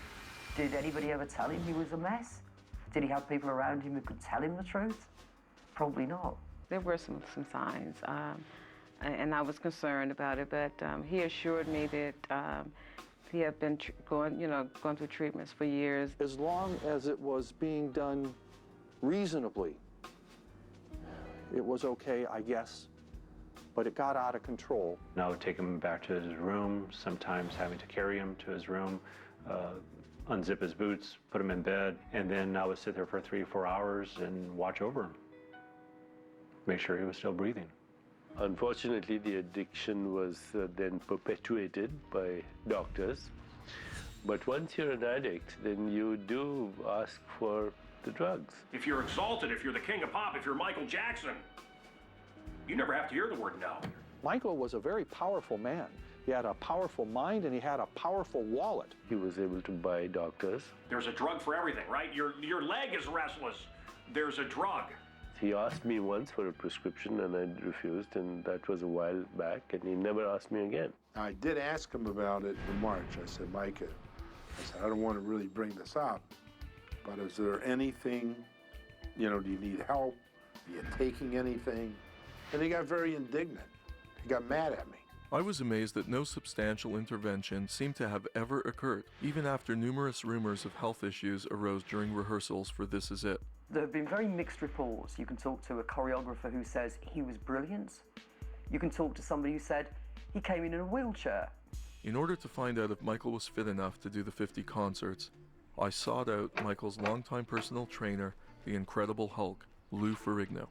Speaker 1: Did anybody ever tell him he was a mess? Did he have people around him who could tell him the truth? Probably not.
Speaker 5: There were some signs, and I was concerned about it, but he assured me that he had been going through treatments for years.
Speaker 18: As long as it was being done reasonably, it was okay, I guess, but it got out of control.
Speaker 12: And I would take him back to his room, sometimes having to carry him to his room, unzip his boots, put him in bed, and then I would sit there for 3 or 4 hours and watch over him, make sure he was still breathing.
Speaker 15: Unfortunately, the addiction was then perpetuated by doctors. But once you're an addict, then you do ask for the drugs.
Speaker 7: If you're exalted, if you're the king of pop, if you're Michael Jackson, you never have to hear the word no.
Speaker 18: Michael was a very powerful man. He had a powerful mind and he had a powerful wallet.
Speaker 15: He was able to buy doctors.
Speaker 7: There's a drug for everything, right? Your leg is restless. There's a drug.
Speaker 15: He asked me once for a prescription and I refused, and that was a while back, and he never asked me again.
Speaker 9: I did ask him about it in March. I said, Micah, I don't want to really bring this up, but is there anything, do you need help? Are you taking anything? And he got very indignant. He got mad at me.
Speaker 4: I was amazed that no substantial intervention seemed to have ever occurred, even after numerous rumors of health issues arose during rehearsals for This Is It.
Speaker 1: There have been very mixed reports. You can talk to a choreographer who says he was brilliant. You can talk to somebody who said he came in a wheelchair.
Speaker 4: In order to find out if Michael was fit enough to do the 50 concerts, I sought out Michael's longtime personal trainer, the Incredible Hulk, Lou Ferrigno.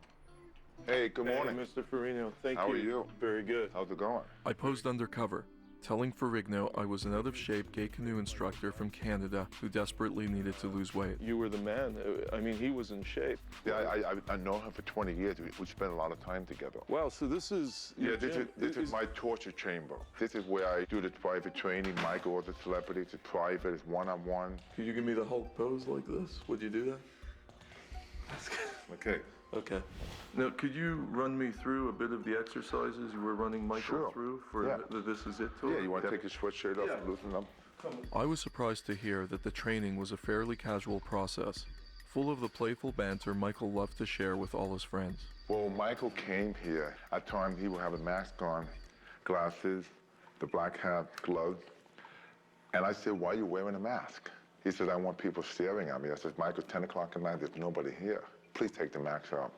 Speaker 2: Hey, good morning.
Speaker 11: Hey, Mr. Farino, thank you.
Speaker 2: How are you?
Speaker 11: Very good.
Speaker 2: How's it going?
Speaker 4: I posed undercover, telling Ferrigno I was an out-of-shape gay canoe instructor from Canada who desperately needed to lose weight.
Speaker 11: You were the man. I mean, he was in shape.
Speaker 2: Yeah, I know him for 20 years. We spent a lot of time together.
Speaker 11: Wow, so this is...
Speaker 2: Yeah, this is my torture chamber. This is where I do the private training. Michael, all the celebrities, it's private, it's one-on-one.
Speaker 4: Could you give me the Hulk pose like this? Would you do that?
Speaker 2: Okay.
Speaker 4: Okay. Now, could you run me through a bit of the exercises you were running Michael through for the This Is It tour?
Speaker 2: Yeah, you want to take your sweatshirt off and loosen up?
Speaker 4: I was surprised to hear that the training was a fairly casual process, full of the playful banter Michael loved to share with all his friends.
Speaker 2: Well, when Michael came here, at times he would have a mask on, glasses, the black hat, gloves. And I said, why are you wearing a mask? He said, I want people staring at me. I said, Michael, 10 o'clock at night, there's nobody here. Please take the mask off.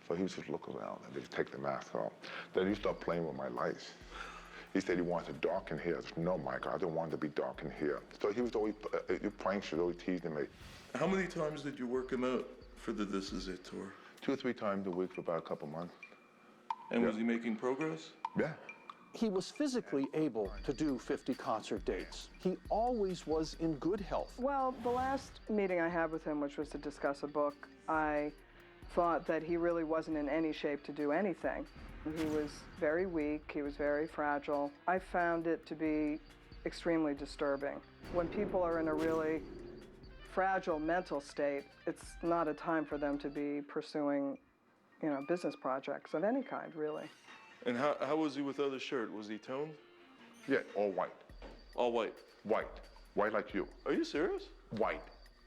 Speaker 2: So he would just look around and just take the mask off. Then he started playing with my lights. He said he wanted to darken here. I said, no, Michael, I don't want to be darkened here. So he was always, pranksters, always teasing me.
Speaker 4: How many times did you work him out for the This Is It tour?
Speaker 2: 2 or 3 times a week for about a couple months.
Speaker 4: And was he making progress?
Speaker 2: Yeah.
Speaker 18: He was physically able to do 50 concert dates. He always was in good health.
Speaker 16: Well, the last meeting I had with him, which was to discuss a book, I thought that he really wasn't in any shape to do anything. He was very weak, he was very fragile. I found it to be extremely disturbing. When people are in a really fragile mental state, it's not a time for them to be pursuing, business projects of any kind, really.
Speaker 11: And how was he without a shirt? Was he toned?
Speaker 2: Yeah, all white.
Speaker 11: All white?
Speaker 2: White. White like you.
Speaker 11: Are you serious?
Speaker 2: White.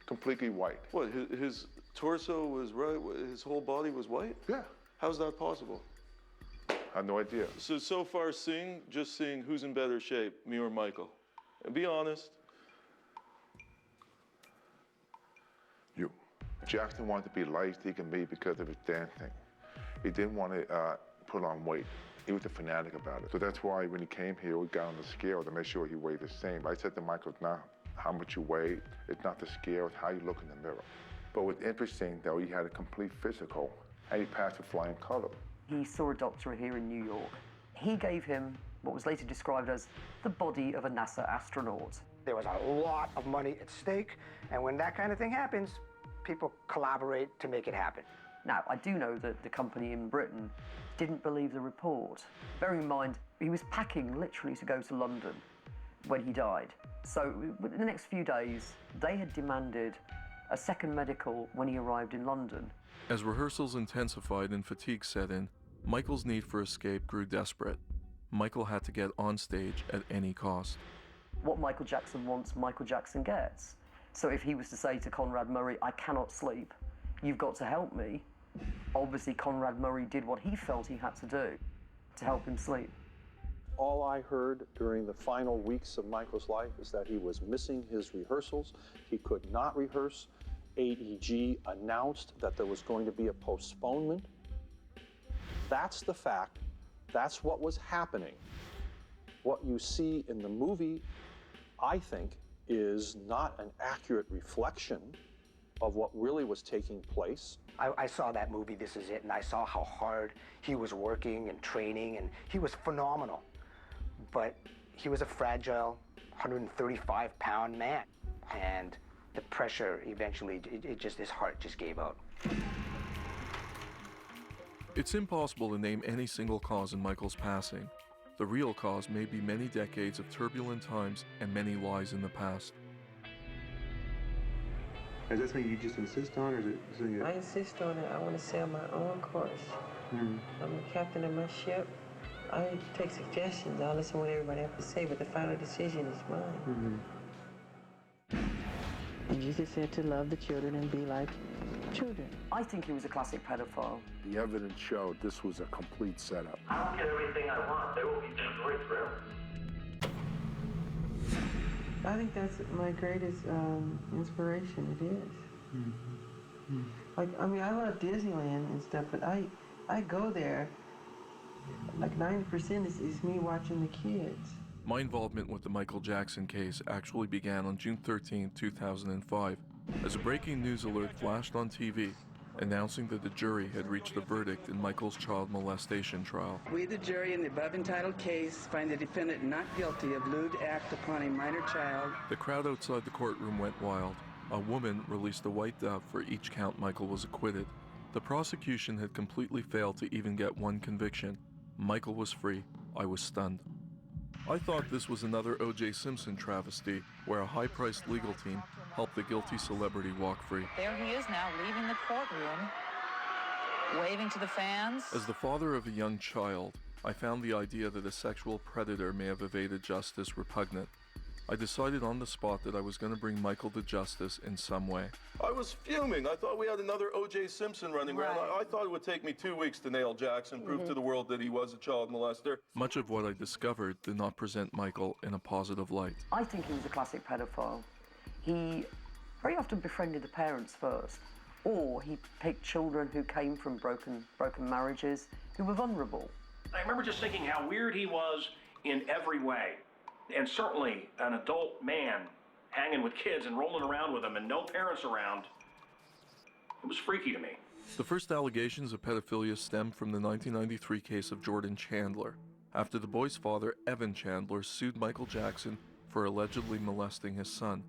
Speaker 2: Completely white.
Speaker 11: What, his torso was right, his whole body was white?
Speaker 2: Yeah.
Speaker 11: How's that possible?
Speaker 2: I have no idea.
Speaker 11: So far just seeing who's in better shape, me or Michael. And be honest.
Speaker 2: You. Jackson wanted to be light as he can be because of his dancing. He didn't want to put on weight. He was a fanatic about it. So that's why when he came here, we got on the scale to make sure he weighed the same. I said to Michael, it's not how much you weigh, it's not the scale, it's how you look in the mirror. But what's interesting, though, he had a complete physical, and he passed with flying color.
Speaker 1: He saw a doctor here in New York. He gave him what was later described as the body of a NASA astronaut.
Speaker 13: There was a lot of money at stake, and when that kind of thing happens, people collaborate to make it happen.
Speaker 1: Now, I do know that the company in Britain didn't believe the report. Bearing in mind, he was packing literally to go to London when he died. So in the next few days, they had demanded a second medical when he arrived in London.
Speaker 4: As rehearsals intensified and fatigue set in, Michael's need for escape grew desperate. Michael had to get on stage at any cost.
Speaker 1: What Michael Jackson wants, Michael Jackson gets. So if he was to say to Conrad Murray, I cannot sleep, you've got to help me, obviously Conrad Murray did what he felt he had to do to help him sleep.
Speaker 18: All I heard during the final weeks of Michael's life is that he was missing his rehearsals. He could not rehearse. AEG announced that there was going to be a postponement. That's the fact. That's what was happening. What you see in the movie, I think, is not an accurate reflection of what really was taking place.
Speaker 13: I saw that movie, This Is It, and I saw how hard he was working and training, and he was phenomenal. But he was a fragile, 135-pound man, and the pressure eventually, his heart just gave out.
Speaker 4: It's impossible to name any single cause in Michael's passing. The real cause may be many decades of turbulent times and many lies in the past.
Speaker 8: Is that something you just insist on, or is it something
Speaker 17: I insist on it. I want to sail my own course. I'm the captain of my ship. I take suggestions. I'll listen to what everybody has to say, but the final decision is mine. And Jesus said to love the children and be like children.
Speaker 1: I think he was a classic pedophile.
Speaker 9: The evidence showed this was a complete setup.
Speaker 3: I don't get everything I want. There will be destroyed forever.
Speaker 17: I think that's my greatest inspiration. It is. Like, I mean, I love Disneyland and stuff, but I go there. Like 90% is me watching the kids.
Speaker 4: My involvement with the Michael Jackson case actually began on June 13, 2005, as a breaking news alert flashed on TV announcing that the jury had reached a verdict in Michael's child molestation trial.
Speaker 14: We, the jury, in the above entitled case, find the defendant not guilty of lewd act upon a minor child.
Speaker 4: The crowd outside the courtroom went wild. A woman released a white dove for each count Michael was acquitted. The prosecution had completely failed to even get one conviction. Michael was free. I was stunned. I thought this was another O.J. Simpson travesty, where a high-priced legal team helped the guilty celebrity walk free.
Speaker 23: There he is now, leaving the courtroom, waving to the fans.
Speaker 4: As the father of a young child, I found the idea that a sexual predator may have evaded justice repugnant. I decided on the spot that I was going to bring Michael to justice in some way.
Speaker 11: I was fuming. I thought we had another O.J. Simpson running around. I thought it would take me 2 weeks to nail Jackson, prove to the world that he was a child molester.
Speaker 4: Much of what I discovered did not present Michael in a positive light.
Speaker 1: I think he was a classic pedophile. He very often befriended the parents first, or he picked children who came from broken marriages, who were vulnerable.
Speaker 7: I remember just thinking how weird he was in every way. And certainly an adult man hanging with kids and rolling around with them and no parents around, it was freaky to me.
Speaker 4: The first allegations of pedophilia stemmed from the 1993 case of Jordan Chandler, after the boy's father, Evan Chandler, sued Michael Jackson for allegedly molesting his son.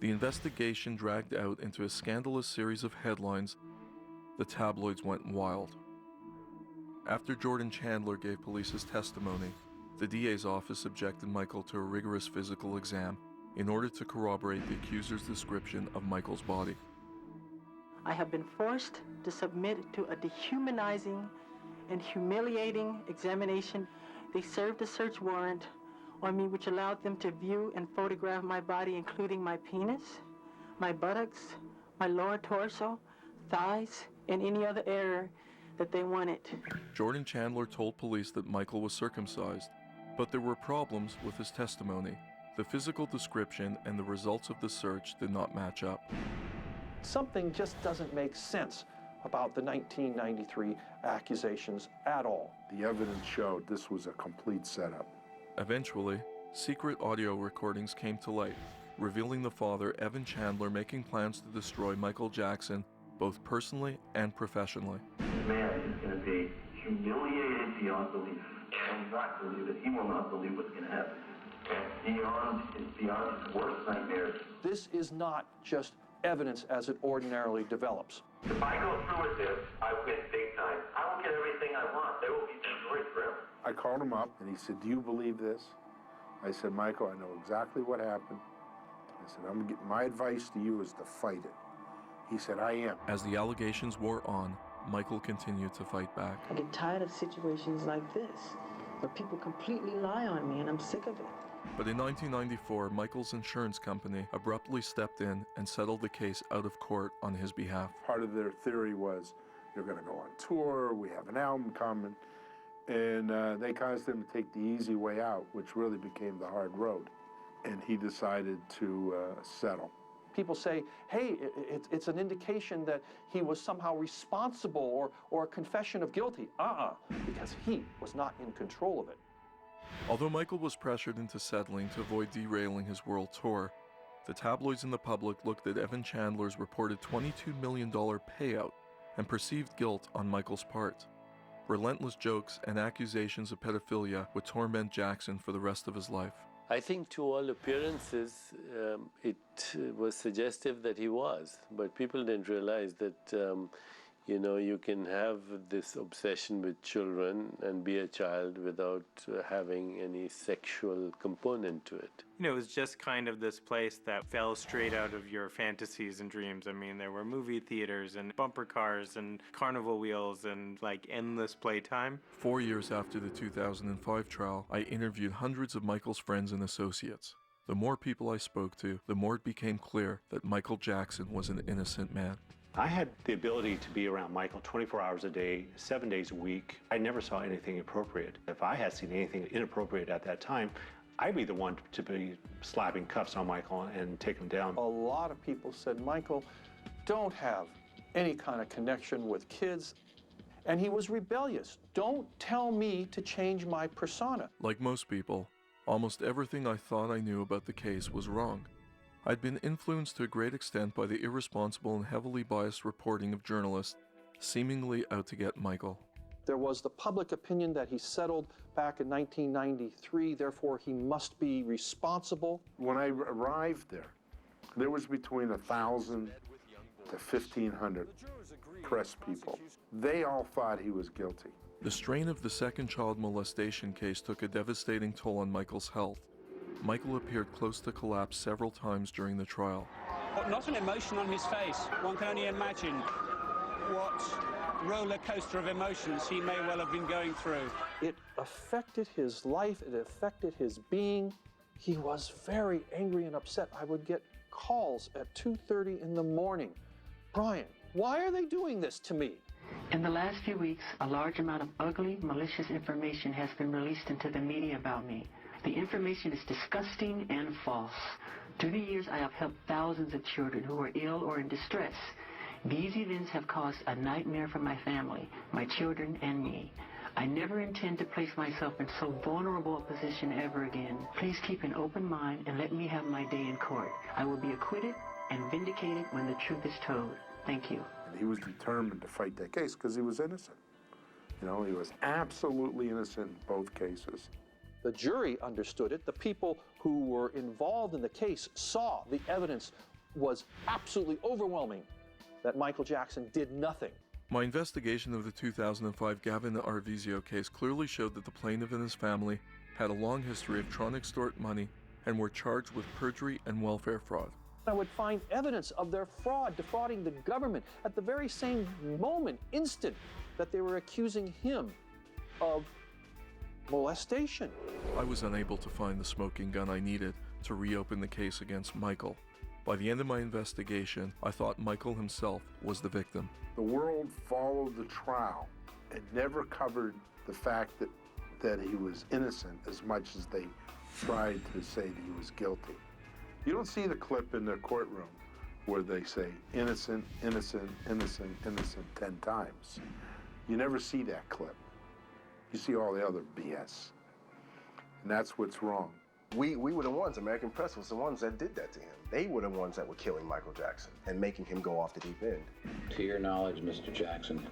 Speaker 4: The investigation dragged out into a scandalous series of headlines. The tabloids went wild. After Jordan Chandler gave police his testimony, the DA's office subjected Michael to a rigorous physical exam in order to corroborate the accuser's description of Michael's body.
Speaker 21: I have been forced to submit to a dehumanizing and humiliating examination. They served a search warrant on me which allowed them to view and photograph my body, including my penis, my buttocks, my lower torso, thighs, and any other area that they wanted.
Speaker 4: Jordan Chandler told police that Michael was circumcised, but there were problems with his testimony. The physical description and the results of the search did not match up.
Speaker 18: Something just doesn't make sense about the 1993 accusations at all.
Speaker 9: The evidence showed this was a complete setup.
Speaker 4: Eventually, secret audio recordings came to light, revealing the father, Evan Chandler, making plans to destroy Michael Jackson, both personally and professionally.
Speaker 6: This man is going to be humiliated beyond belief. He will not believe it. He will not believe what's going to happen. It's beyond his worst nightmares.
Speaker 18: This is not just evidence as it ordinarily develops.
Speaker 6: If I go through with this, I win big time. I will get everything I want. There will be destroyed forever.
Speaker 9: I called him up and he said, "Do you believe this?" I said, "Michael, I know exactly what happened." I said, my advice to you is to fight it. He said, "I am."
Speaker 4: As the allegations wore on, Michael continued to fight back.
Speaker 17: I get tired of situations like this, where people completely lie on me, and I'm sick of it.
Speaker 4: But in 1994, Michael's insurance company abruptly stepped in and settled the case out of court on his behalf.
Speaker 9: Part of their theory was, you're going to go on tour, we have an album coming, and they caused him to take the easy way out, which really became the hard road. And he decided to settle.
Speaker 18: People say, hey, it's an indication that he was somehow responsible or a confession of guilty. Because he was not in control of it.
Speaker 4: Although Michael was pressured into settling to avoid derailing his world tour, the tabloids and the public looked at Evan Chandler's reported $22 million payout and perceived guilt on Michael's part. Relentless jokes and accusations of pedophilia would torment Jackson for the rest of his life.
Speaker 15: I think to all appearances, it was suggestive that he was, but people didn't realize that, you can have this obsession with children and be a child without having any sexual component to it.
Speaker 19: It was just kind of this place that fell straight out of your fantasies and dreams. I mean, there were movie theaters and bumper cars and carnival wheels and endless playtime.
Speaker 4: 4 years after the 2005 trial, I interviewed hundreds of Michael's friends and associates. The more people I spoke to, the more it became clear that Michael Jackson was an innocent man.
Speaker 12: I had the ability to be around Michael 24 hours a day, 7 days a week. I never saw anything inappropriate. If I had seen anything inappropriate at that time, I'd be the one to be slapping cuffs on Michael and take him down.
Speaker 18: A lot of people said, Michael, don't have any kind of connection with kids. And he was rebellious. Don't tell me to change my persona.
Speaker 4: Like most people, almost everything I thought I knew about the case was wrong. I'd been influenced to a great extent by the irresponsible and heavily biased reporting of journalists seemingly out to get Michael.
Speaker 18: There was the public opinion that he settled back in 1993, therefore he must be responsible.
Speaker 9: When I arrived there was between 1,000 to 1,500 press people. They all thought he was guilty.
Speaker 4: The strain of the second child molestation case took a devastating toll on Michael's health. Michael appeared close to collapse several times during the trial.
Speaker 20: But not an emotion on his face. One can only imagine what roller coaster of emotions he may well have been going through.
Speaker 18: It affected his life, it affected his being. He was very angry and upset. I would get calls at 2:30 in the morning. Brian, why are they doing this to me?
Speaker 24: In the last few weeks, a large amount of ugly, malicious information has been released into the media about me. The information is disgusting and false. Through the years, I have helped thousands of children who are ill or in distress. These events have caused a nightmare for my family, my children, and me. I never intend to place myself in so vulnerable a position ever again. Please keep an open mind and let me have my day in court. I will be acquitted and vindicated when the truth is told. Thank you.
Speaker 9: And he was determined to fight that case because he was innocent. He was absolutely innocent in both cases.
Speaker 18: The jury understood it. The people who were involved in the case saw the evidence was absolutely overwhelming that Michael Jackson did nothing.
Speaker 4: My investigation of the 2005 Gavin Arvizo case clearly showed that the plaintiff and his family had a long history of trying to extort money and were charged with perjury and welfare fraud.
Speaker 18: I would find evidence of their fraud, defrauding the government at the very same instant that they were accusing him of molestation.
Speaker 4: I was unable to find the smoking gun I needed to reopen the case against Michael. By the end of my investigation, I thought Michael himself was the victim.
Speaker 9: The world followed the trial and never covered the fact that he was innocent as much as they tried to say that he was guilty. You don't see the clip in the courtroom where they say innocent, innocent, innocent, innocent 10 times. You never see that clip. You see all the other BS. And that's what's wrong.
Speaker 5: We were the ones, American press was the ones that did that to him. They were the ones that were killing Michael Jackson and making him go off the deep end.
Speaker 10: To your knowledge, Mr. Jackson,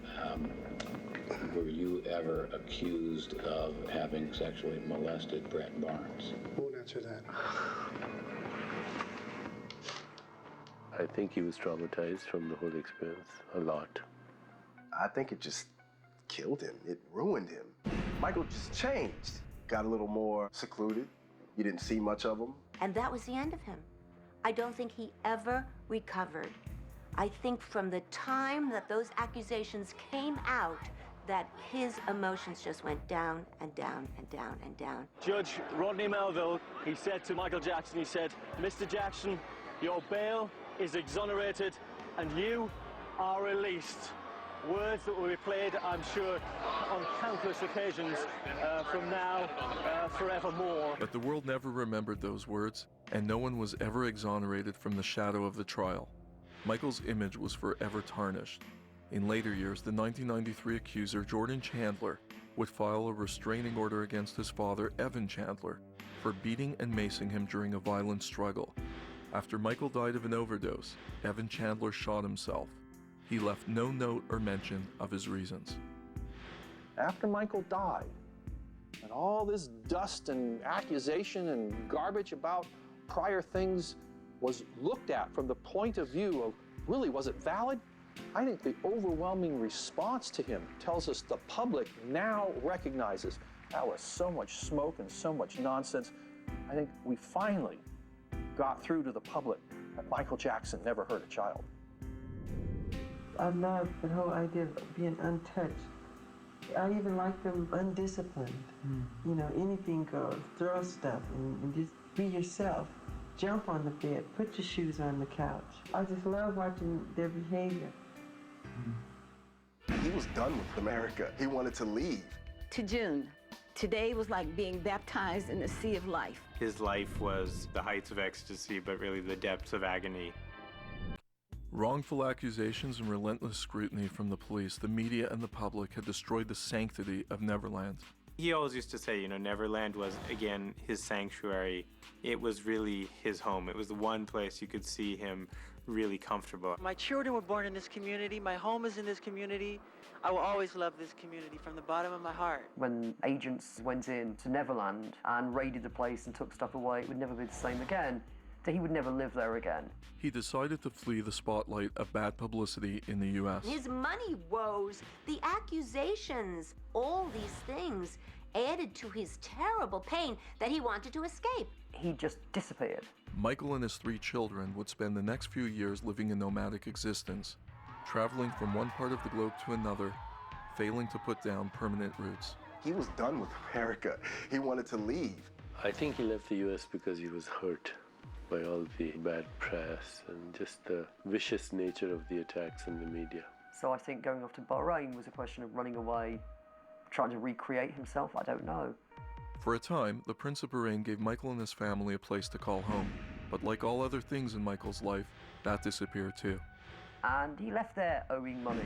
Speaker 10: were you ever accused of having sexually molested Brett Barnes?
Speaker 8: Who would answer that?
Speaker 15: I think he was traumatized from the whole experience a lot.
Speaker 5: I think it just killed him. It ruined him. Michael just changed. Got a little more secluded. You didn't see much of him.
Speaker 16: And that was the end of him. I don't think he ever recovered. I think from the time that those accusations came out, that his emotions just went down and down and down and down.
Speaker 22: Judge Rodney Melville, he said to Michael Jackson, he said, Mr. Jackson, your bail is exonerated and you are released. Words that will be played, I'm sure, on countless occasions from now forevermore.
Speaker 4: But the world never remembered those words, and no one was ever exonerated from the shadow of the trial. Michael's image was forever tarnished. In later years, the 1993 accuser, Jordan Chandler, would file a restraining order against his father, Evan Chandler, for beating and macing him during a violent struggle. After Michael died of an overdose, Evan Chandler shot himself. He left no note or mention of his reasons.
Speaker 18: After Michael died, and all this dust and accusation and garbage about prior things was looked at from the point of view of, really, was it valid? I think the overwhelming response to him tells us the public now recognizes that was so much smoke and so much nonsense. I think we finally got through to the public that Michael Jackson never hurt a child.
Speaker 17: I love the whole idea of being untouched. I even like them undisciplined. You know, anything goes. Throw stuff and just be yourself. Jump on the bed. Put your shoes on the couch. I just love watching their behavior.
Speaker 5: He was done with America. He wanted to leave.
Speaker 25: To June, today was like being baptized in the sea of life.
Speaker 19: His life was the heights of ecstasy, but really the depths of agony.
Speaker 4: Wrongful accusations and relentless scrutiny from the police, the media, and the public had destroyed the sanctity of Neverland.
Speaker 19: He always used to say, you know, Neverland was, again, his sanctuary. It was really his home. It was the one place you could see him really comfortable.
Speaker 26: My children were born in this community. My home is in this community. I will always love this community from the bottom of my heart.
Speaker 1: When agents went in to Neverland and raided the place and took stuff away, it would never be the same again. That he would never live there again.
Speaker 4: He decided to flee the spotlight of bad publicity in the U.S.
Speaker 16: His money woes, the accusations, all these things added to his terrible pain that he wanted to escape.
Speaker 1: He just disappeared.
Speaker 4: Michael and his 3 children would spend the next few years living a nomadic existence, traveling from one part of the globe to another, failing to put down permanent roots.
Speaker 5: He was done with America. He wanted to leave.
Speaker 15: I think he left the U.S. because he was hurt by all the bad press and just the vicious nature of the attacks in the media.
Speaker 1: So I think going off to Bahrain was a question of running away, trying to recreate himself, I don't know.
Speaker 4: For a time, the Prince of Bahrain gave Michael and his family a place to call home. But like all other things in Michael's life, that disappeared too.
Speaker 1: And he left there owing money.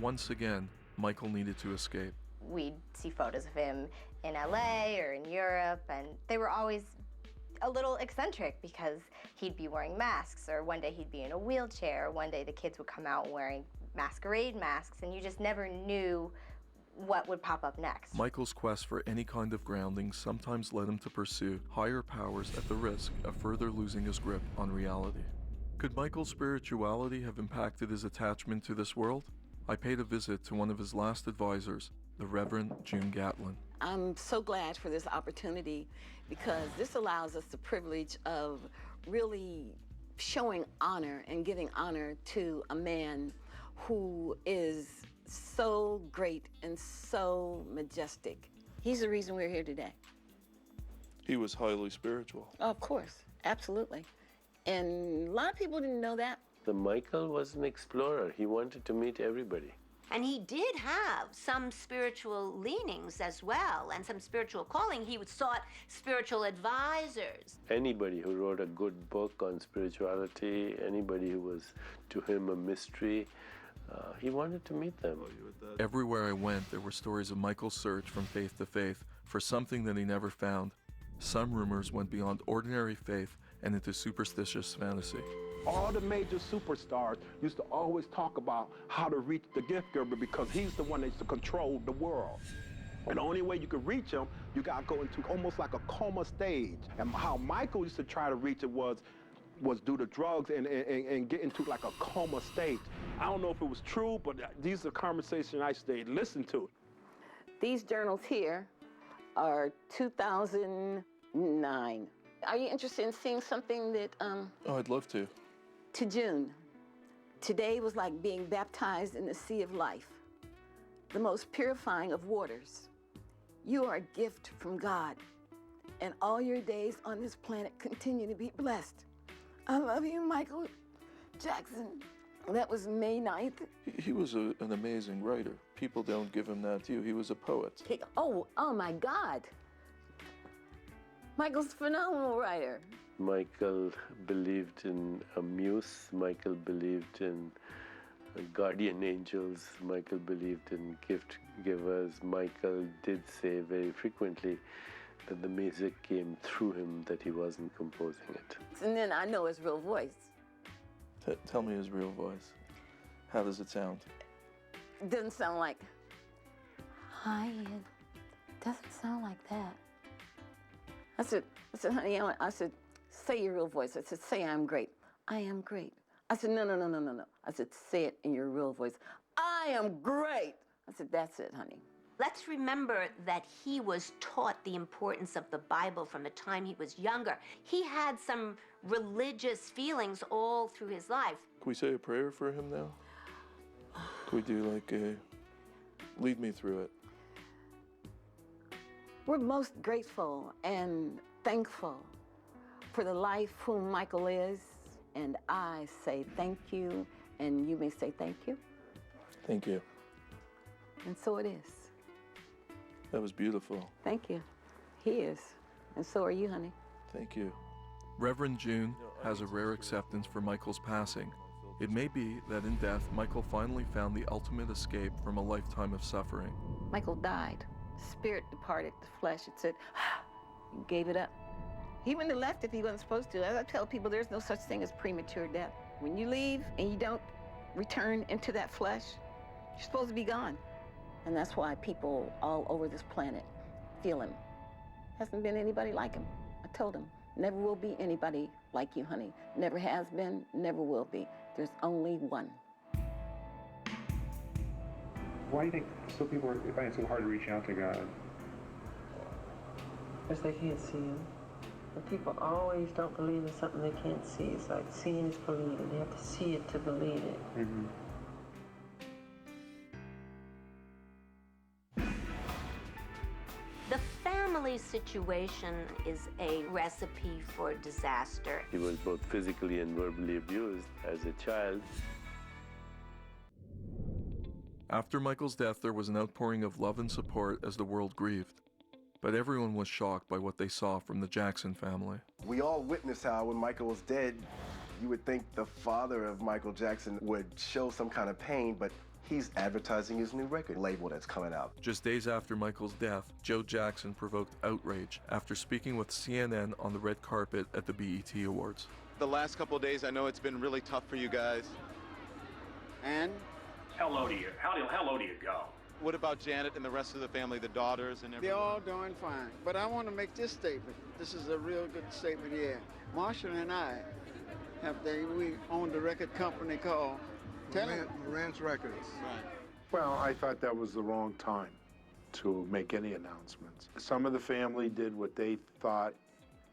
Speaker 4: Once again, Michael needed to escape.
Speaker 27: We'd see photos of him in LA or in Europe, and they were always a little eccentric because he'd be wearing masks, or one day he'd be in a wheelchair, or one day the kids would come out wearing masquerade masks, and you just never knew what would pop up next.
Speaker 4: Michael's quest for any kind of grounding sometimes led him to pursue higher powers at the risk of further losing his grip on reality. Could Michael's spirituality have impacted his attachment to this world? I paid a visit to one of his last advisors, the Reverend June Gatlin.
Speaker 25: I'm so glad for this opportunity because this allows us the privilege of really showing honor and giving honor to a man who is so great and so majestic. He's the reason we're here today.
Speaker 11: He was highly spiritual.
Speaker 25: Of course, absolutely. And a lot of people didn't know that.
Speaker 15: The Michael was an explorer. He wanted to meet everybody.
Speaker 16: And he did have some spiritual leanings as well, and some spiritual calling. He sought spiritual advisors.
Speaker 15: Anybody who wrote a good book on spirituality, anybody who was to him a mystery, he wanted to meet them.
Speaker 4: Everywhere I went, there were stories of Michael's search from faith to faith for something that he never found, some rumors went beyond ordinary faith and into superstitious fantasy.
Speaker 9: All the major superstars used to always talk about how to reach the gift giver because he's the one that used to control the world. And the only way you could reach him, you got to go into almost like a coma stage. And how Michael used to try to reach it was do the drugs and get into like a coma state. I don't know if it was true, but these are conversations I used to listen to.
Speaker 25: These journals here are 2009. Are you interested in seeing something that,
Speaker 4: Oh, I'd love to.
Speaker 25: To June. Today was like being baptized in the sea of life, the most purifying of waters. You are a gift from God, and all your days on this planet continue to be blessed. I love you, Michael Jackson. That was May 9th.
Speaker 4: He was an amazing writer. People don't give him that due. He was a poet.
Speaker 25: Oh my God. Michael's a phenomenal writer.
Speaker 15: Michael believed in a muse. Michael believed in guardian angels. Michael believed in gift givers. Michael did say very frequently that the music came through him, that he wasn't composing it.
Speaker 25: And then I know his real voice.
Speaker 4: Tell me his real voice. How does it sound?
Speaker 25: It doesn't sound like, hi, it doesn't sound like that. I said, honey, I said, say your real voice. I said, say I'm great. I am great. I said, no. I said, say it in your real voice. I am great. I said, that's it, honey.
Speaker 16: Let's remember that he was taught the importance of the Bible from the time he was younger. He had some religious feelings all through his life.
Speaker 4: Can we say a prayer for him now? Can we do like a, lead me through it?
Speaker 25: We're most grateful and thankful for the life whom Michael is, and I say thank you, and you may say thank you.
Speaker 4: Thank you.
Speaker 25: And so it is.
Speaker 4: That was beautiful.
Speaker 25: Thank you. He is. And so are you, honey.
Speaker 4: Thank you. Reverend June has a rare acceptance for Michael's passing. It may be that in death, Michael finally found the ultimate escape from a lifetime of suffering.
Speaker 25: Michael died. Spirit departed the flesh. It said, he gave it up. He wouldn't have left if he wasn't supposed to. As I tell people, there's no such thing as premature death. When you leave and you don't return into that flesh, you're supposed to be gone. And that's why people all over this planet feel him. Hasn't been anybody like him. I told him, never will be anybody like you, honey. Never has been, never will be. There's only one.
Speaker 8: Why do you think some people find it so hard to reach out to God?
Speaker 17: Because they can't see him. And people always don't believe in something they can't see. It's like seeing is believing. They have to see it to believe it.
Speaker 8: Mm-hmm.
Speaker 16: The family situation is a recipe for disaster.
Speaker 15: He was both physically and verbally abused as a child.
Speaker 4: After Michael's death, there was an outpouring of love and support as the world grieved. But everyone was shocked by what they saw from the Jackson family.
Speaker 5: We all witnessed how when Michael was dead, you would think the father of Michael Jackson would show some kind of pain, but he's advertising his new record label that's coming out.
Speaker 4: Just days after Michael's death, Joe Jackson provoked outrage after speaking with CNN on the red carpet at the BET Awards.
Speaker 2: The last couple of days, I know it's been really tough for you guys.
Speaker 3: And? How low do you go?
Speaker 2: What about Janet and the rest of the family, the daughters and everyone?
Speaker 3: They're all doing fine. But I want to make this statement. This is a real good statement here. Marshall and I we owned a record company called
Speaker 9: Ranch Records. Right. Well, I thought that was the wrong time to make any announcements. Some of the family did what they thought.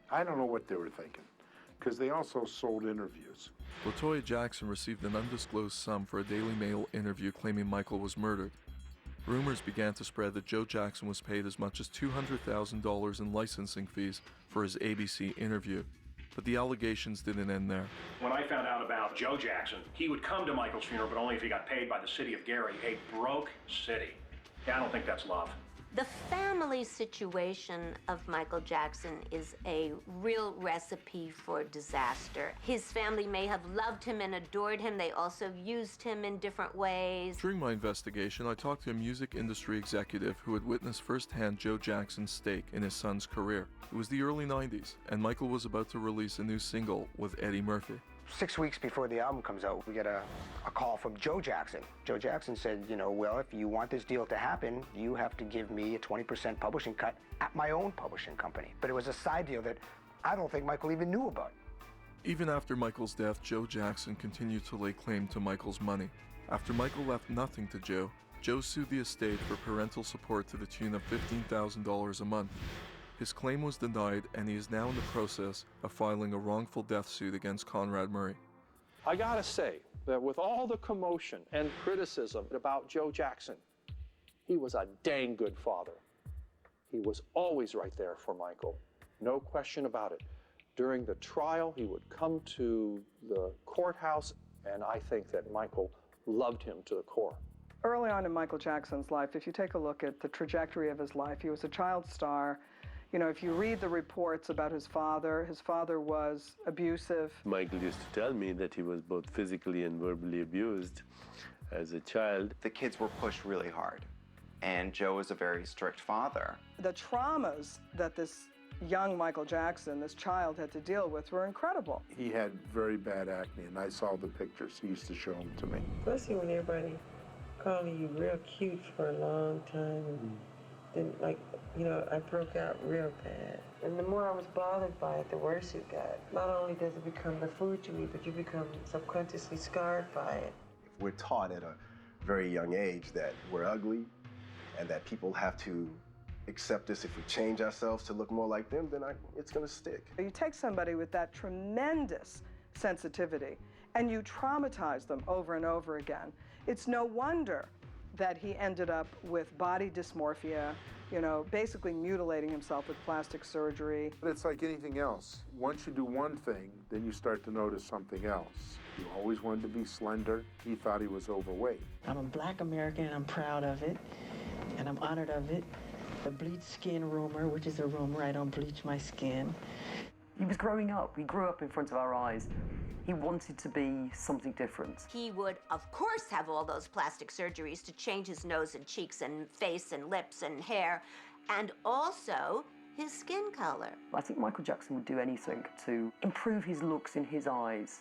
Speaker 9: I don't know what they were thinking, because they also sold interviews.
Speaker 4: LaToya Jackson received an undisclosed sum for a Daily Mail interview claiming Michael was murdered. Rumors began to spread that Joe Jackson was paid as much as $200,000 in licensing fees for his ABC interview. But the allegations didn't end there.
Speaker 3: When I found out about Joe Jackson, he would come to Michael's funeral, but only if he got paid by the city of Gary, a broke city. Yeah, I don't think that's love.
Speaker 16: The family situation of Michael Jackson is a real recipe for disaster. His family may have loved him and adored him. They also used him in different ways.
Speaker 4: During my investigation, I talked to a music industry executive who had witnessed firsthand Joe Jackson's stake in his son's career. It was the early 90s, and Michael was about to release a new single with Eddie Murphy.
Speaker 6: 6 weeks before the album comes out, we get a call from Joe Jackson. Joe Jackson said, you know, well, if you want this deal to happen, you have to give me a 20% publishing cut at my own publishing company. But it was a side deal that I don't think Michael even knew about.
Speaker 4: Even after Michael's death, Joe Jackson continued to lay claim to Michael's money. After Michael left nothing to Joe, Joe sued the estate for parental support to the tune of $15,000 a month. His claim was denied, and he is now in the process of filing a wrongful death suit against Conrad Murray.
Speaker 18: I gotta say that with all the commotion and criticism about Joe Jackson, he was a dang good father. He was always right there for Michael, no question about it. During the trial, he would come to the courthouse, and I think that Michael loved him to the core.
Speaker 7: Early on in Michael Jackson's life, if you take a look at the trajectory of his life, he was a child star. You know, if you read the reports about his father was abusive.
Speaker 15: Michael used to tell me that he was both physically and verbally abused as a child.
Speaker 12: The kids were pushed really hard, and Joe was a very strict father.
Speaker 7: The traumas that this young Michael Jackson, this child, had to deal with were incredible.
Speaker 9: He had very bad acne, and I saw the pictures. He used to show them to me.
Speaker 17: Especially when everybody calling you real cute for a long time. Then, like, you know, I broke out real bad. And the more I was bothered by it, the worse it got. Not only does it become the food you eat, but you become subconsciously scarred by it.
Speaker 5: If we're taught at a very young age that we're ugly and that people have to accept us if we change ourselves to look more like them, then it's going to stick.
Speaker 7: You take somebody with that tremendous sensitivity and you traumatize them over and over again. It's no wonder that he ended up with body dysmorphia, you know, basically mutilating himself with plastic surgery.
Speaker 9: But it's like anything else. Once you do one thing, then you start to notice something else. He always wanted to be slender. He thought he was overweight.
Speaker 17: I'm a Black American, and I'm proud of it, and I'm honored of it. The bleach skin rumor, which is a rumor, I don't bleach my skin.
Speaker 1: He was growing up. He grew up in front of our eyes. He wanted to be something different.
Speaker 16: He would, of course, have all those plastic surgeries to change his nose and cheeks and face and lips and hair, and also his skin color.
Speaker 1: I think Michael Jackson would do anything to improve his looks in his eyes.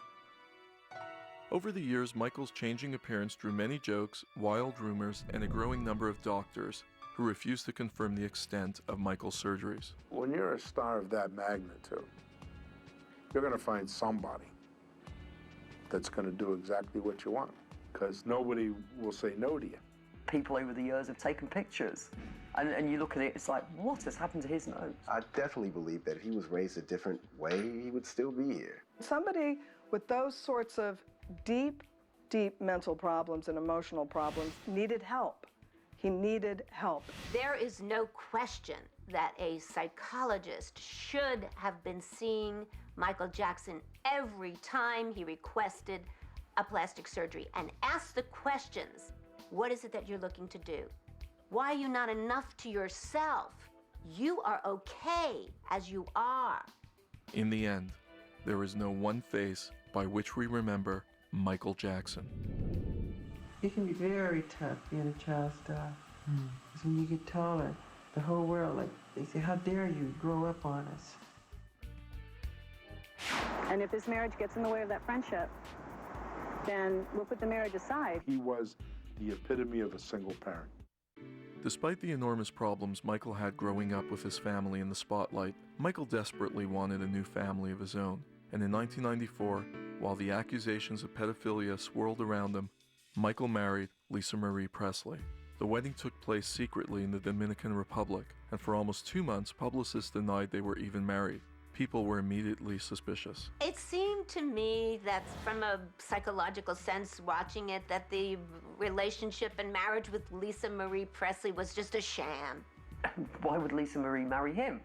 Speaker 4: Over the years, Michael's changing appearance drew many jokes, wild rumors, and a growing number of doctors who refused to confirm the extent of Michael's surgeries.
Speaker 9: When you're a star of that magnitude, you're going to find somebody that's going to do exactly what you want, because nobody will say no to you.
Speaker 1: People over the years have taken pictures, and you look at it, it's like, what has happened to his nose?
Speaker 5: I definitely believe that if he was raised a different way, he would still be here.
Speaker 7: Somebody with those sorts of deep, deep mental problems and emotional problems needed help. He needed help.
Speaker 16: There is no question that a psychologist should have been seeing Michael Jackson every time he requested a plastic surgery and asked the questions. What is it that you're looking to do? Why are you not enough to yourself? You are okay as you are.
Speaker 4: In the end, there is no one face by which we remember Michael Jackson.
Speaker 17: It can be very tough being a child star. Because when you get taller, the whole world, like, they say, how dare you grow up on us?
Speaker 13: And if this marriage gets in the way of that friendship, then we'll put the marriage aside.
Speaker 9: He was the epitome of a single parent.
Speaker 4: Despite the enormous problems Michael had growing up with his family in the spotlight, Michael desperately wanted a new family of his own. And in 1994, while the accusations of pedophilia swirled around him, Michael married Lisa Marie Presley. The wedding took place secretly in the Dominican Republic, and for almost 2 months, publicists denied they were even married. People were immediately suspicious.
Speaker 16: It seemed to me that from a psychological sense, watching it, that the relationship and marriage with Lisa Marie Presley was just a sham.
Speaker 1: Why would Lisa Marie marry him?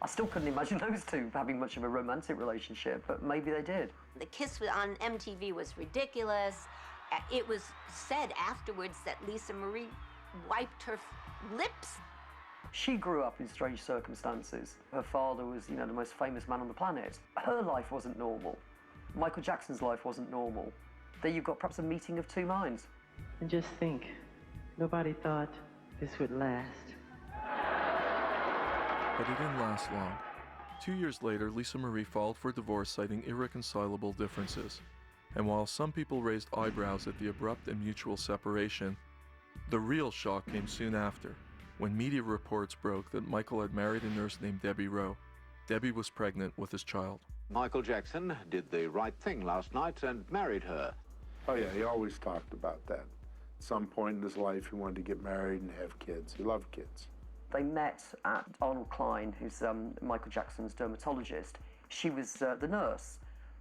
Speaker 1: I still couldn't imagine those two having much of a romantic relationship, but maybe they did.
Speaker 16: The kiss on MTV was ridiculous. It was said afterwards that Lisa Marie wiped her lips
Speaker 1: She grew up in strange circumstances. Her father was, the most famous man on the planet. Her life wasn't normal. Michael Jackson's life wasn't normal. There you've got perhaps a meeting of two minds.
Speaker 17: And just think, nobody thought this would last.
Speaker 4: But it didn't last long. 2 years later, Lisa Marie filed for divorce citing irreconcilable differences. And while some people raised eyebrows at the abrupt and mutual separation, the real shock came soon after, when media reports broke that Michael had married a nurse named Debbie Rowe. Debbie was pregnant with his child.
Speaker 10: Michael Jackson did the right thing last night and married her.
Speaker 9: Oh yeah, he always talked about that. At some point in his life, he wanted to get married and have kids. He loved kids.
Speaker 1: They met at Arnold Klein, who's Michael Jackson's dermatologist. She was the nurse.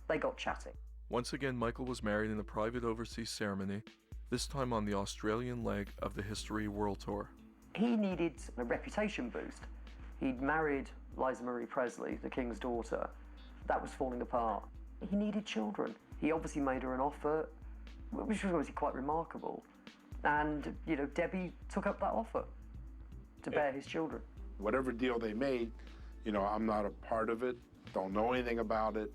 Speaker 1: They got chatting.
Speaker 4: Once again, Michael was married in a private overseas ceremony, this time on the Australian leg of the History World Tour.
Speaker 1: He needed a reputation boost. He'd married Liza Marie Presley, the King's daughter. That was falling apart. He needed children. He obviously made her an offer, which was obviously quite remarkable. And, Debbie took up that offer to bear his children.
Speaker 9: Whatever deal they made, I'm not a part of it, don't know anything about it,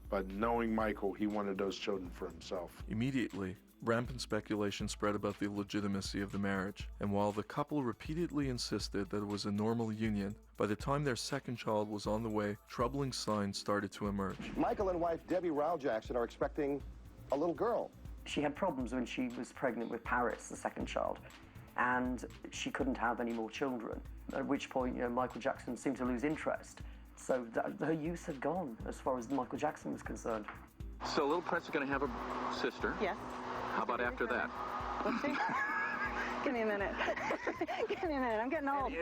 Speaker 9: but knowing Michael, he wanted those children for himself.
Speaker 4: Immediately, rampant speculation spread about the legitimacy of the marriage, and while the couple repeatedly insisted that it was a normal union, by the time their second child was on the way, troubling signs started to emerge.
Speaker 14: Michael and wife Debbie Rowe Jackson are expecting a little girl.
Speaker 1: She had problems when she was pregnant with Paris, the second child, and she couldn't have any more children, at which point, Michael Jackson seemed to lose interest. So her use had gone as far as Michael Jackson was concerned.
Speaker 10: So Little Prince is going to have a sister?
Speaker 25: Yes.
Speaker 10: How about after that?
Speaker 25: Let's see. Give me a minute. Give me a minute. I'm getting old.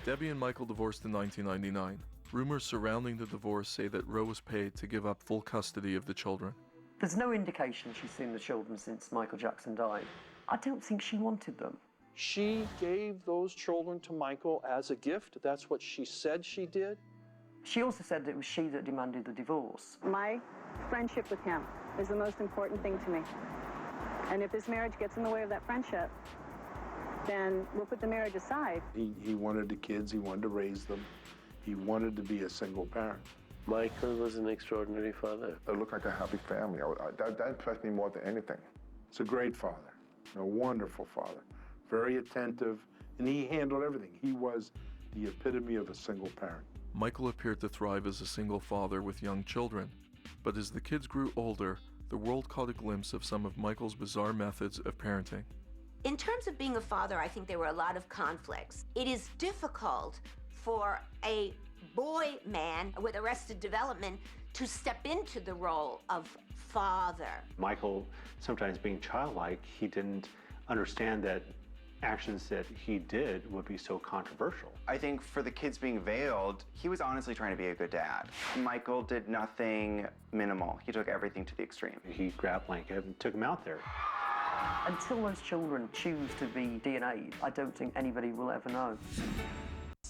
Speaker 4: Debbie and Michael divorced in 1999. Rumors surrounding the divorce say that Rowe was paid to give up full custody of the children.
Speaker 1: There's no indication she's seen the children since Michael Jackson died. I don't think she wanted them.
Speaker 18: She gave those children to Michael as a gift. That's what she said she did.
Speaker 1: She also said that it was she that demanded the divorce.
Speaker 13: My friendship with him is the most important thing to me. And if this marriage gets in the way of that friendship, then we'll put the marriage aside.
Speaker 9: He wanted the kids, he wanted to raise them. He wanted to be a single parent.
Speaker 15: Michael was an extraordinary father.
Speaker 9: It looked like a happy family. That impressed me more than anything. It's a great father, a wonderful father, very attentive, and he handled everything. He was the epitome of a single parent.
Speaker 4: Michael appeared to thrive as a single father with young children, but as the kids grew older, the world caught a glimpse of some of Michael's bizarre methods of parenting.
Speaker 16: In terms of being a father, I think there were a lot of conflicts. It is difficult for a boy man with arrested development to step into the role of father.
Speaker 20: Michael, sometimes being childlike, he didn't understand that actions that he did would be so controversial.
Speaker 12: I think for the kids being veiled, he was honestly trying to be a good dad. Michael did nothing minimal. He took everything to the extreme.
Speaker 20: He grabbed Blanket and took him out there.
Speaker 1: Until those children choose to be DNA'd, I don't think anybody will ever know.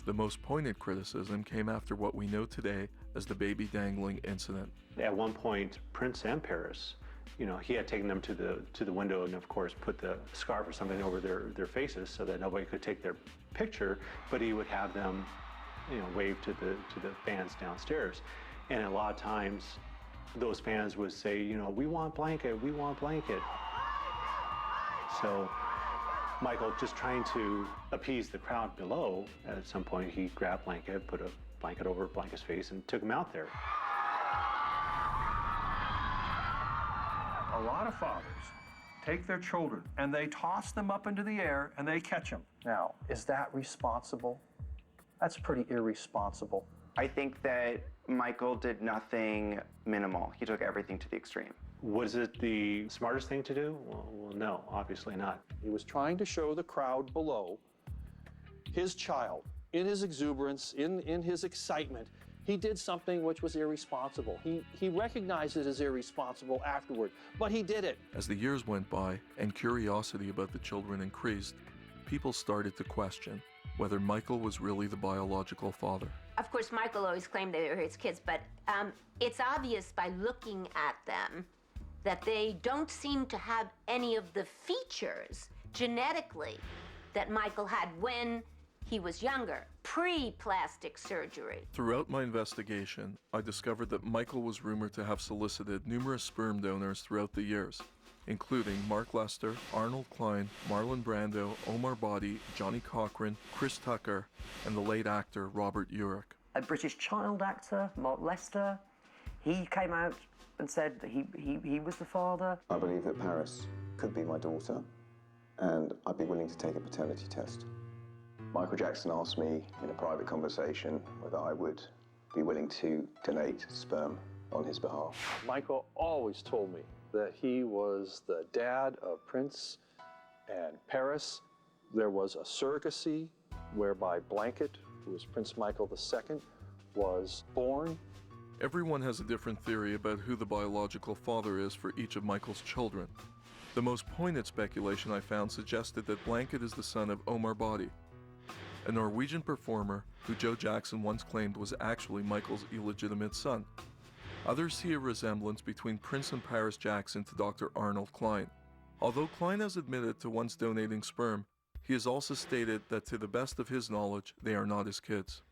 Speaker 4: The most pointed criticism came after what we know today as the baby dangling incident.
Speaker 20: At one point, Prince and Paris, he had taken them to the window and, of course, put the scarf or something over their faces so that nobody could take their picture, but he would have them, wave to the fans downstairs. And a lot of times, those fans would say, we want Blanket, we want Blanket. So Michael, just trying to appease the crowd below, at some point he grabbed Blanket, put a blanket over Blanket's face, and took him out there.
Speaker 18: A lot of fathers take their children and they toss them up into the air and they catch them. Now, is that responsible? That's pretty irresponsible.
Speaker 12: I think that Michael did nothing minimal. He took everything to the extreme.
Speaker 20: Was it the smartest thing to do? Well, no, obviously not.
Speaker 18: He was trying to show the crowd below his child. In his exuberance, in his excitement, he did something which was irresponsible. He recognized it as irresponsible afterward, but he did it.
Speaker 4: As the years went by and curiosity about the children increased, people started to question whether Michael was really the biological father.
Speaker 16: Of course, Michael always claimed they were his kids, but it's obvious by looking at them that they don't seem to have any of the features genetically that Michael had when he was younger, pre-plastic surgery.
Speaker 4: Throughout my investigation, I discovered that Michael was rumored to have solicited numerous sperm donors throughout the years, including Mark Lester, Arnold Klein, Marlon Brando, Omar Body, Johnny Cochran, Chris Tucker, and the late actor Robert Urich.
Speaker 1: A British child actor, Mark Lester, he came out and said that he was the father.
Speaker 19: I believe that Paris could be my daughter, and I'd be willing to take a paternity test. Michael Jackson asked me in a private conversation whether I would be willing to donate sperm on his behalf.
Speaker 18: Michael always told me that he was the dad of Prince and Paris. There was a surrogacy whereby Blanket, who was Prince Michael II, was born.
Speaker 4: Everyone has a different theory about who the biological father is for each of Michael's children. The most pointed speculation I found suggested that Blanket is the son of Omar Body, a Norwegian performer who Joe Jackson once claimed was actually Michael's illegitimate son. Others see a resemblance between Prince and Paris Jackson to Dr. Arnold Klein. Although Klein has admitted to once donating sperm, he has also stated that to the best of his knowledge, they are not his kids.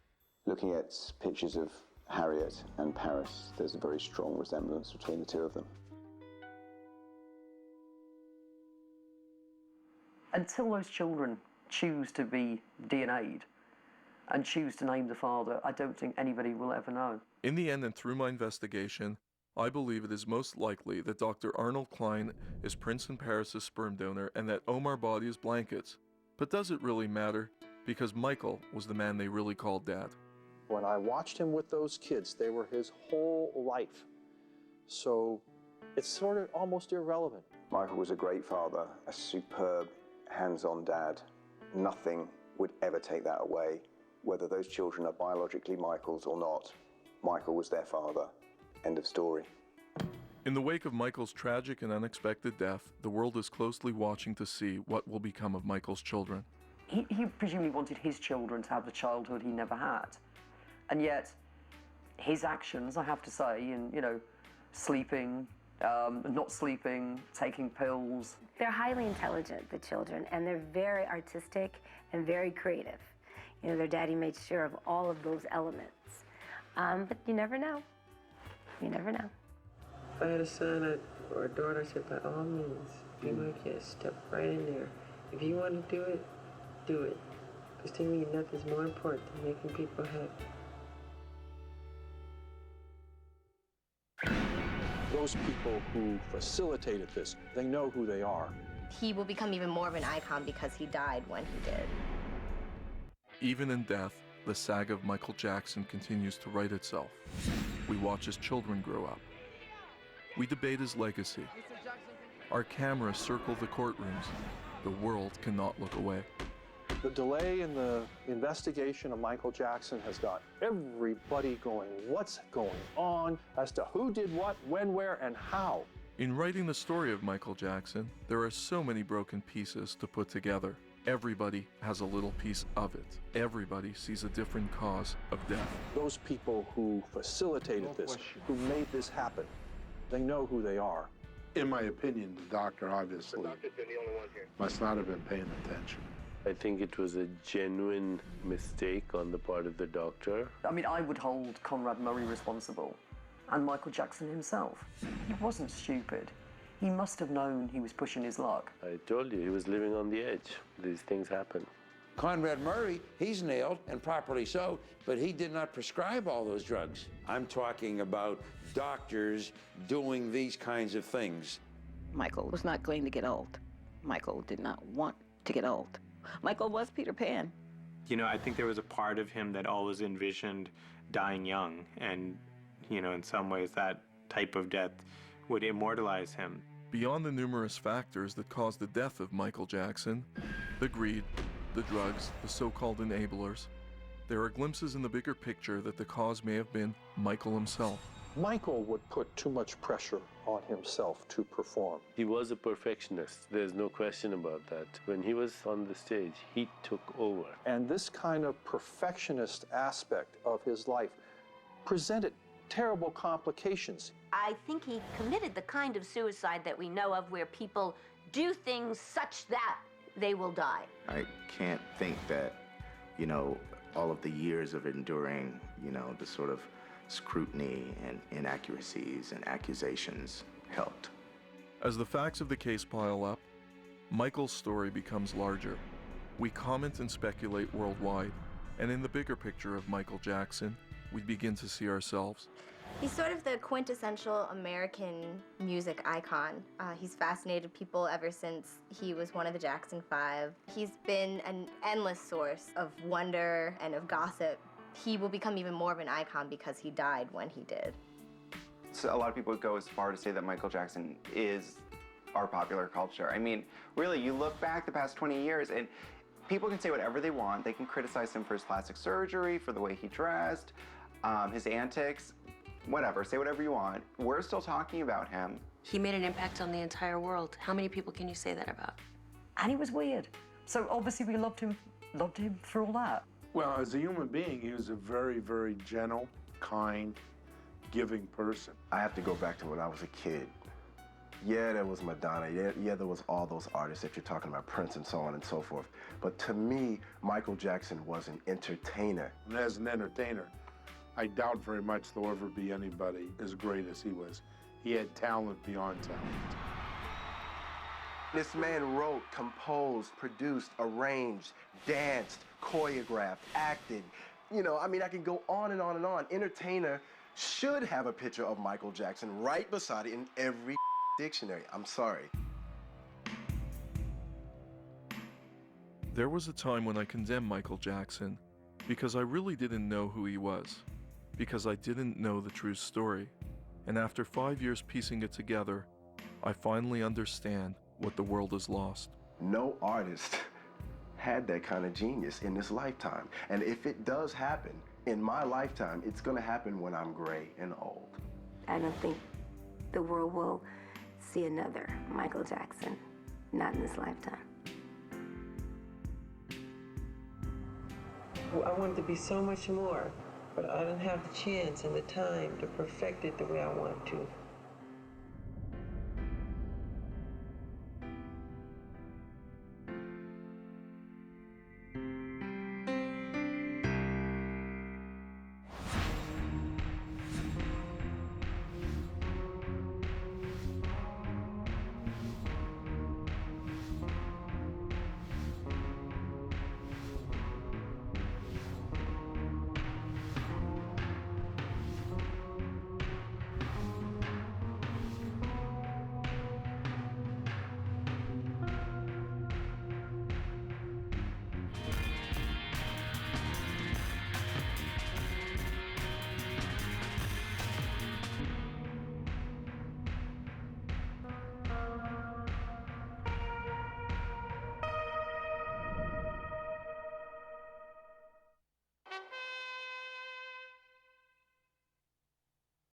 Speaker 19: Looking at pictures of Harriet and Paris, there's a very strong resemblance between the two of them.
Speaker 1: Until those children choose to be DNA'd and choose to name the father, I don't think anybody will ever know.
Speaker 4: In the end and through my investigation, I believe it is most likely that Dr. Arnold Klein is Prince and Paris' sperm donor and that Omar Body is Blanket's. But does it really matter? Because Michael was the man they really called Dad.
Speaker 18: When I watched him with those kids, they were his whole life. So it's sort of almost irrelevant.
Speaker 19: Michael was a great father, a superb, hands-on dad. Nothing would ever take that away. Whether those children are biologically Michael's or not, Michael was their father. End of story.
Speaker 4: In the wake of Michael's tragic and unexpected death, the world is closely watching to see what will become of Michael's children.
Speaker 1: He presumably wanted his children to have the childhood he never had. And yet, his actions, I have to say, in, sleeping, not sleeping, taking pills.
Speaker 21: They're highly intelligent, the children, and they're very artistic and very creative. Their daddy made sure of all of those elements. But you never know. You never know.
Speaker 17: If I had a son or a daughter, I said, by all means, be my kid. Step right in there. If you want to do it, do it. Because to me, nothing's more important than making people happy.
Speaker 18: Those people who facilitated this, they know who they are.
Speaker 22: He will become even more of an icon because he died when he did.
Speaker 4: Even in death, the saga of Michael Jackson continues to write itself. We watch his children grow up. We debate his legacy. Our cameras circle the courtrooms. The world cannot look away.
Speaker 18: The delay in the investigation of Michael Jackson has got everybody going, what's going on, as to who did what, when, where, and how.
Speaker 4: In writing the story of Michael Jackson, there are so many broken pieces to put together. Everybody has a little piece of it. Everybody sees a different cause of death.
Speaker 18: Those people who facilitated this, who made this happen, they know who they are.
Speaker 9: In my opinion, the doctor obviously must not have been paying attention.
Speaker 15: I think it was a genuine mistake on the part of the doctor.
Speaker 1: I mean, I would hold Conrad Murray responsible, and Michael Jackson himself. He wasn't stupid. He must have known he was pushing his luck.
Speaker 15: I told you, he was living on the edge. These things happen.
Speaker 23: Conrad Murray, he's nailed, and properly so, but he did not prescribe all those drugs. I'm talking about doctors doing these kinds of things.
Speaker 25: Michael was not going to get old. Michael did not want to get old. Michael was Peter Pan.
Speaker 24: I think there was a part of him that always envisioned dying young, and, in some ways that type of death would immortalize him.
Speaker 4: Beyond the numerous factors that caused the death of Michael Jackson, the greed, the drugs, the so-called enablers, there are glimpses in the bigger picture that the cause may have been Michael himself.
Speaker 18: Michael would put too much pressure on himself to perform.
Speaker 15: He was a perfectionist. There's no question about that. When he was on the stage, he took over.
Speaker 18: And this kind of perfectionist aspect of his life presented terrible complications.
Speaker 16: I think he committed the kind of suicide that we know of where people do things such that they will die.
Speaker 12: I can't think that
Speaker 2: you know, all of the years of enduring, you know, the sort of scrutiny and inaccuracies and accusations helped.
Speaker 4: As the facts of the case pile up, Michael's story becomes larger. We comment and speculate worldwide, and in the bigger picture of Michael Jackson, we begin to see ourselves.
Speaker 3: He's sort of the quintessential American music icon. He's fascinated people ever since he was one of the Jackson 5. He's been an endless source of wonder and of gossip. He will become even more of an icon because he died when he did.
Speaker 12: So a lot of people would go as far to say that Michael Jackson is our popular culture. I mean, really, you look back the past 20 years and people can say whatever they want. They can criticize him for his plastic surgery, for the way he dressed, his antics, whatever, say whatever you want. We're still talking about him.
Speaker 6: He made an impact on the entire world. How many people can you say that about?
Speaker 1: And he was weird. So obviously we loved him for all that.
Speaker 9: Well, as a human being, he was a very, very gentle, kind, giving person.
Speaker 5: I have to go back to when I was a kid. Yeah, there was Madonna. Yeah, there was all those artists that you're talking about, Prince and so on and so forth. But to me, Michael Jackson was an entertainer.
Speaker 9: And as an entertainer, I doubt very much there'll ever be anybody as great as he was. He had talent beyond talent.
Speaker 5: This man wrote, composed, produced, arranged, danced, choreographed, acted. You know, I mean, I can go on and on and on. Entertainer should have a picture of Michael Jackson right beside it in every dictionary. I'm sorry.
Speaker 4: There was a time when I condemned Michael Jackson because I really didn't know who he was, because I didn't know the true story. And after 5 years piecing it together, I finally understand what the world has lost.
Speaker 5: No artist had that kind of genius in this lifetime. And if it does happen in my lifetime, it's gonna happen when I'm gray and old.
Speaker 21: I don't think the world will see another Michael Jackson, not in this lifetime.
Speaker 17: I wanted to be so much more, but I didn't have the chance and the time to perfect it the way I want to.